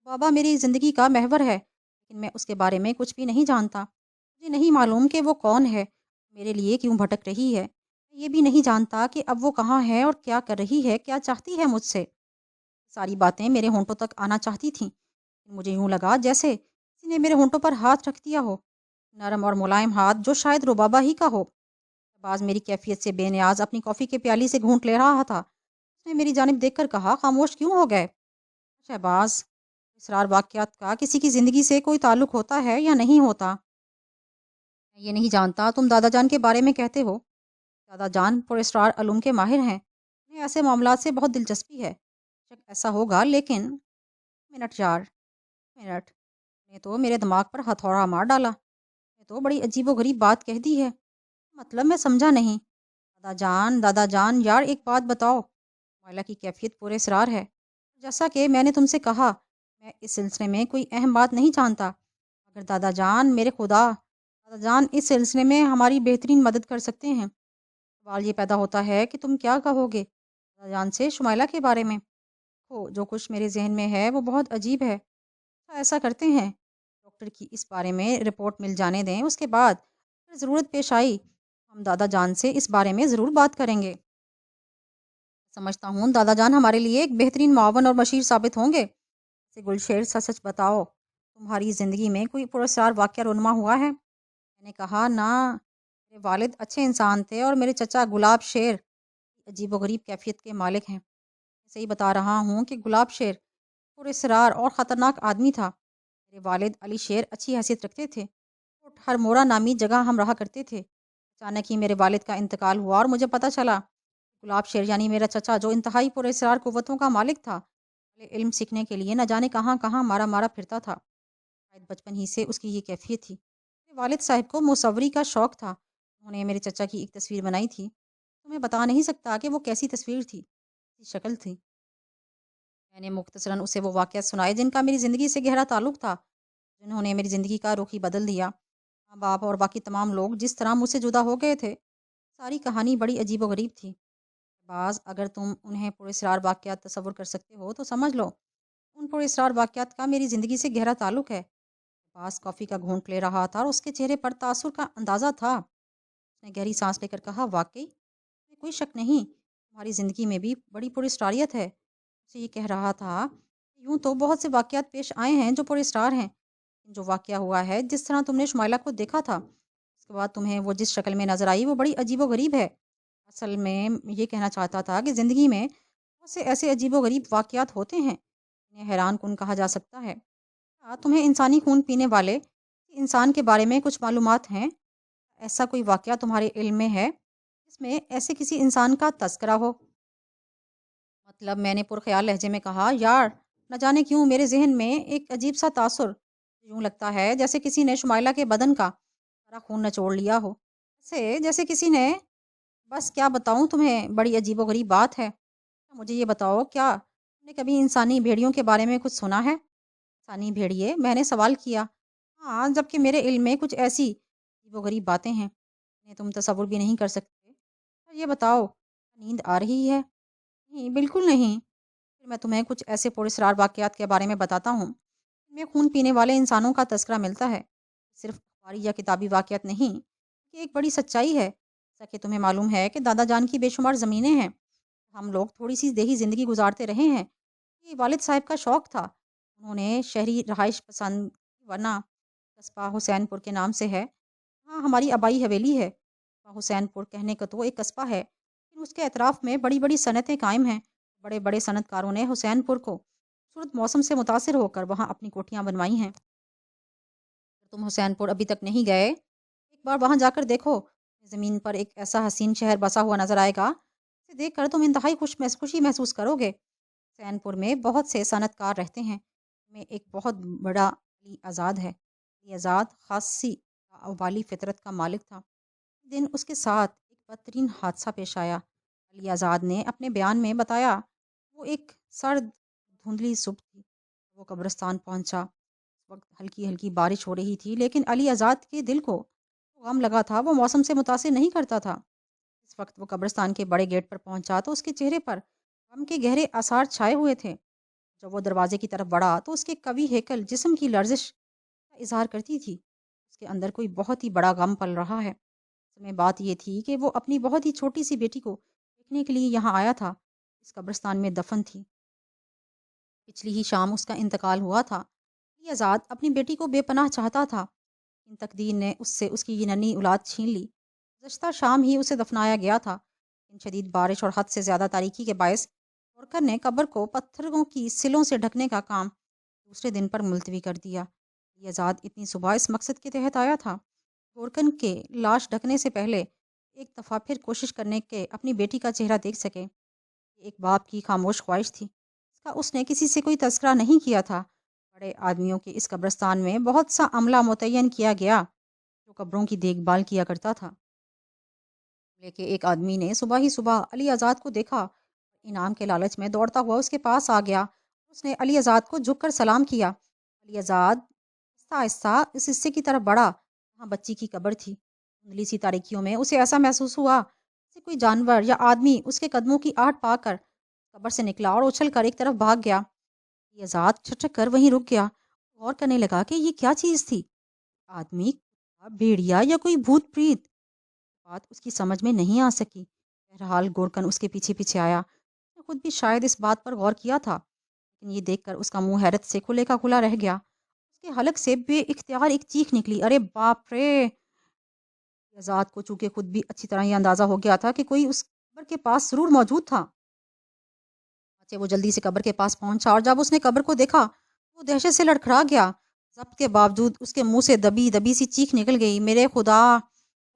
بابا میری زندگی کا محور ہے، لیکن میں اس کے بارے میں کچھ بھی نہیں جانتا. مجھے نہیں معلوم کہ وہ کون ہے، میرے لیے کیوں بھٹک رہی ہے. میں یہ بھی نہیں جانتا کہ اب وہ کہاں ہے اور کیا کر رہی ہے، کیا چاہتی ہے مجھ سے. ساری باتیں میرے ہونٹوں تک آنا چاہتی تھیں. مجھے یوں لگا جیسے کسی نے میرے ہونٹوں پر ہاتھ رکھ دیا ہو، نرم اور ملائم ہاتھ جو شاید ربابہ ہی کا ہو. باز میری کیفیت سے بے نیاز اپنی کافی کے پیالی سے گھونٹ لے رہا تھا. اس نے میری جانب دیکھ کر کہا، خاموش کیوں ہو گئے؟ شہباز، اسرار واقعات کا کسی کی زندگی سے کوئی تعلق ہوتا ہے یا نہیں ہوتا؟ میں یہ نہیں جانتا. تم دادا جان کے بارے میں کہتے ہو. دادا جان پر اسرار علوم کے ماہر ہیں. انہیں ایسے معاملات سے بہت دلچسپی ہے. شک ایسا ہوگا، لیکن منٹ یار منٹ نے تو میرے دماغ پر ہتھوڑا مار ڈالا. میں تو بڑی عجیب و غریب بات کہہ دی ہے. مطلب میں سمجھا نہیں. دادا جان یار ایک بات بتاؤ. مائلہ کی کیفیت پورے اسرار ہے. جیسا کہ میں نے تم سے کہا، میں اس سلسلے میں کوئی اہم بات نہیں جانتا. مگر دادا جان، میرے خدا، دادا جان اس سلسلے میں ہماری بہترین مدد کر سکتے ہیں. سوال یہ پیدا ہوتا ہے کہ تم کیا کہو گے دادا جان سے شمائلہ کے بارے میں. جو کچھ میرے ذہن میں ہے وہ بہت عجیب ہے. ایسا کرتے ہیں، ڈاکٹر کی اس بارے میں رپورٹ مل جانے دیں، اس کے بعد اگر ضرورت پیش آئی ہم دادا جان سے اس بارے میں ضرور بات کریں گے. سمجھتا ہوں دادا جان ہمارے لیے ایک بہترین معاون اور مشیر ثابت ہوں گے. گلشیر، سچ بتاؤ، تمہاری زندگی میں کوئی پراسرار واقعہ رونما ہوا ہے؟ میں نے کہا، نہ. میرے والد اچھے انسان تھے اور میرے چچا گلاب شیر عجیب و غریب کیفیت کے مالک ہیں. صحیح بتا رہا ہوں کہ گلاب شیر پراسرار اور خطرناک آدمی تھا. میرے والد علی شیر اچھی حیثیت رکھتے تھے. ہر مورا نامی جگہ ہم رہا کرتے تھے. اچانک ہی میرے والد کا انتقال ہوا اور مجھے پتہ چلا گلاب شیر یعنی میرا چچا، جو انتہائی پراسرار قوتوں کا مالک تھا، علم سیکھنے کے لیے نہ جانے کہاں کہاں مارا مارا پھرتا تھا. شاید بچپن ہی سے اس کی یہ کیفیت تھی. میرے والد صاحب کو مصوری کا شوق تھا. انہوں نے میرے چچا کی ایک تصویر بنائی تھی. تمہیں بتا نہیں سکتا کہ وہ کیسی تصویر تھی، کیسی شکل تھی. میں نے مختصراً اسے وہ واقعات سنائے جن کا میری زندگی سے گہرا تعلق تھا، جنہوں نے میری زندگی کا رخ ہی بدل دیا. ماں باپ اور باقی تمام لوگ جس طرح مجھ سے جدا ہو گئے تھے، ساری کہانی بڑی عجیب و غریب تھی. بعض اگر تم انہیں پراسرار واقعات تصور کر سکتے ہو تو سمجھ لو ان پراسرار واقعات کا میری زندگی سے گہرا تعلق ہے. باز کافی کا گھونٹ لے رہا تھا اور اس کے چہرے پر تاثر کا اندازہ تھا. اس نے گہری سانس لے کر کہا، واقعی کوئی شک نہیں، تمہاری زندگی میں بھی بڑی پراسراریت ہے. اسے یہ کہہ رہا تھا، یوں تو بہت سے واقعات پیش آئے ہیں جو پراسرار ہیں. جو واقعہ ہوا ہے، جس طرح تم نے شمائلہ کو دیکھا تھا، اس کے بعد تمہیں وہ جس شکل میں نظر آئی، وہ بڑی عجیب و غریب ہے. اصل میں یہ کہنا چاہتا تھا کہ زندگی میں بہت سے ایسے عجیب و غریب واقعات ہوتے ہیں انہیں حیران کن کہا جا سکتا ہے. کیا تمہیں انسانی خون پینے والے انسان کے بارے میں کچھ معلومات ہیں؟ ایسا کوئی واقعہ تمہارے علم میں ہے جس میں ایسے کسی انسان کا تذکرہ ہو؟ مطلب، میں نے پرخیال لہجے میں کہا، یار نہ جانے کیوں میرے ذہن میں ایک عجیب سا تاثر، یوں لگتا ہے جیسے کسی نے شمائلہ کے بدن کا سارا خون نچوڑ لیا ہو. جیسے کسی نے، بس کیا بتاؤں تمہیں، بڑی عجیب و غریب بات ہے. مجھے یہ بتاؤ، کیا تم نے کبھی انسانی بھیڑیوں کے بارے میں کچھ سنا ہے؟ انسانی بھیڑیے؟ میں نے سوال کیا. ہاں، جبکہ میرے علم میں کچھ ایسی عجیب و غریب باتیں ہیں جنہیں تم تصور بھی نہیں کر سکتے. یہ بتاؤ، نیند آ رہی ہے؟ نہیں، بالکل نہیں. پھر میں تمہیں کچھ ایسے پراسرار واقعات کے بارے میں بتاتا ہوں جن میں خون پینے والے انسانوں کا تذکرہ ملتا ہے. صرف اخباری یا کتابی واقعات نہیں، یہ ایک بڑی سچائی ہے. جیسا کہ تمہیں معلوم ہے کہ دادا جان کی بے شمار زمینیں ہیں. ہم لوگ تھوڑی سی دیہی زندگی گزارتے رہے ہیں. یہ والد صاحب کا شوق تھا. انہوں نے شہری رہائش پسند، ورنہ قصبہ حسین پور کے نام سے ہے. ہاں، ہماری آبائی حویلی ہے. حسین پور کہنے کا تو ایک قصبہ ہے، لیکن اس کے اطراف میں بڑی بڑی صنعتیں قائم ہیں. بڑے بڑے صنعت کاروں نے حسین پور کو خوبصورت موسم سے متاثر ہو کر وہاں اپنی کوٹھیاں بنوائی ہیں۔ تم حسین پور ابھی تک نہیں گئے، ایک بار وہاں جا کر دیکھو، زمین پر ایک ایسا حسین شہر بسا ہوا نظر آئے گا، اسے دیکھ کر تم انتہائی خوشی محسوس کرو گے۔ حسین پور میں بہت سے صنعت کار رہتے ہیں، میں ایک بہت بڑا علی آزاد ہے۔ علی آزاد خاصی والی فطرت کا مالک تھا۔ ایک دن اس کے ساتھ ایک بدترین حادثہ پیش آیا۔ علی آزاد نے اپنے بیان میں بتایا، وہ ایک سرد دھندلی صبح تھی، وہ قبرستان پہنچا۔ اس وقت ہلکی ہلکی بارش ہو رہی تھی، لیکن علی آزاد کے دل کو غم لگا تھا، وہ موسم سے متاثر نہیں کرتا تھا۔ اس وقت وہ قبرستان کے بڑے گیٹ پر پہنچا تو اس کے چہرے پر غم کے گہرے آثار چھائے ہوئے تھے۔ جب وہ دروازے کی طرف بڑھا تو اس کے قوی ہیکل جسم کی لرزش کا اظہار کرتی تھی، اس کے اندر کوئی بہت ہی بڑا غم پل رہا ہے۔ اصل میں بات یہ تھی کہ وہ اپنی بہت ہی چھوٹی سی بیٹی کو دیکھنے کے لیے یہاں آیا تھا، اس قبرستان میں دفن تھی۔ پچھلی ہی شام اس کا انتقال ہوا تھا۔ علی آزاد اپنی بیٹی کو بے پناہ چاہتا تھا، ان تقدیر نے اس سے اس کی یہ ننھی اولاد چھین لی۔ گزشتہ شام ہی اسے دفنایا گیا تھا، ان شدید بارش اور حد سے زیادہ تاریکی کے باعث گورکر نے قبر کو پتھروں کی سلوں سے ڈھکنے کا کام دوسرے دن پر ملتوی کر دیا۔ علی آزاد اتنی صبح اس مقصد کے تحت آیا تھا، گورکن کے لاش ڈھکنے سے پہلے ایک دفعہ پھر کوشش کرنے کے اپنی بیٹی کا چہرہ دیکھ سکے۔ ایک باپ کی خاموش خواہش تھی، اس کا اس نے کسی سے کوئی تذکرہ نہیں کیا تھا۔ بڑے آدمیوں کے اس قبرستان میں بہت سا عملہ متعین کیا گیا جو قبروں کی دیکھ بھال کیا کرتا تھا۔ لیکن ایک آدمی نے صبح ہی صبح علی آزاد کو دیکھا، انعام کے لالچ میں دوڑتا ہوا اس کے پاس آ گیا۔ اس نے علی آزاد کو جھک کر سلام کیا۔ علی آزاد آہستہ آہستہ اس حصے کی طرف بڑھا جہاں بچی کی قبر تھی۔ دھندلی سی تاریکیوں میں اسے ایسا محسوس ہوا جیسے کوئی جانور یا آدمی اس کے قدموں کی آہٹ پا کر قبر سے نکلا اور اچھل کر ایک طرف بھاگ گیا۔ علی آزاد چھٹک کر وہیں رک گیا، غور کرنے لگا کہ یہ کیا چیز تھی، آدمی، بھیڑیا یا کوئی بھوت پریت؟ بات اس کی سمجھ میں نہیں آ سکی۔ بہرحال گورکن اس کے پیچھے پیچھے آیا۔ اس نے خود بھی شاید اس بات پر غور کیا تھا، لیکن یہ دیکھ کر اس کا منہ حیرت سے کھلے کا کھلا رہ گیا۔ اس کے حلق سے بے اختیار ایک چیخ نکلی، ارے باپ رے! آزاد کو چونکہ خود بھی اچھی طرح یہ اندازہ ہو گیا تھا کہ کوئی اس قبر کے پاس ضرور موجود تھا۔ وہ جلدی سے قبر کے پاس پہنچا اور جب اس نے قبر کو دیکھا وہ دہشت سے لڑکھڑا گیا۔ ضبط کے باوجود اس کے منہ سے دبی دبی سی چیخ نکل گئی، میرے خدا،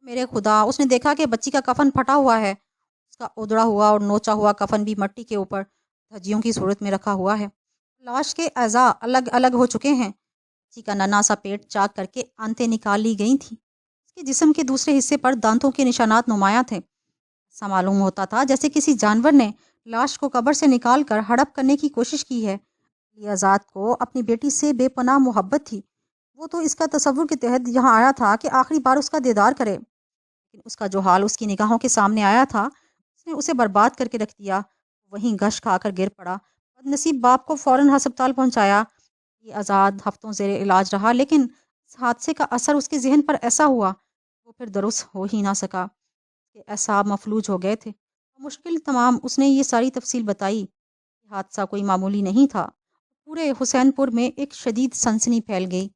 میرے خدا! اس نے دیکھا کہ بچی کا کفن پھٹا ہوا ہے، اس کا ادڑا ہوا اور نوچا ہوا کفن بھی مٹی کے اوپر دھجیوں کی صورت میں رکھا ہوا ہے۔ لاش کے اعضاء الگ الگ ہو چکے ہیں، بچی کا ننھا سا پیٹ چاک کر کے آنتیں نکال لی گئی تھیں، اس کے جسم کے دوسرے حصے پر دانتوں کے نشانات نمایاں تھے۔ ایسا معلوم ہوتا تھا جیسے کسی جانور نے لاش کو قبر سے نکال کر ہڑپ کرنے کی کوشش کی ہے۔ علی آزاد کو اپنی بیٹی سے بے پناہ محبت تھی، وہ تو اس کا تصور کے تحت یہاں آیا تھا کہ آخری بار اس کا دیدار کرے، لیکن اس کا جو حال اس کی نگاہوں کے سامنے آیا تھا اس نے اسے برباد کر کے رکھ دیا۔ وہیں گھش کھا کر گر پڑا۔ بد نصیب باپ کو فوراً ہسپتال پہنچایا۔ یہ آزاد ہفتوں زیر علاج رہا، لیکن اس حادثے کا اثر اس کے ذہن پر ایسا ہوا وہ پھر درست ہو ہی نہ سکا، کہ اعصاب مفلوج ہو گئے تھے۔ مشکل تمام اس نے یہ ساری تفصیل بتائی۔ یہ حادثہ کوئی معمولی نہیں تھا، پورے حسین پور میں ایک شدید سنسنی پھیل گئی۔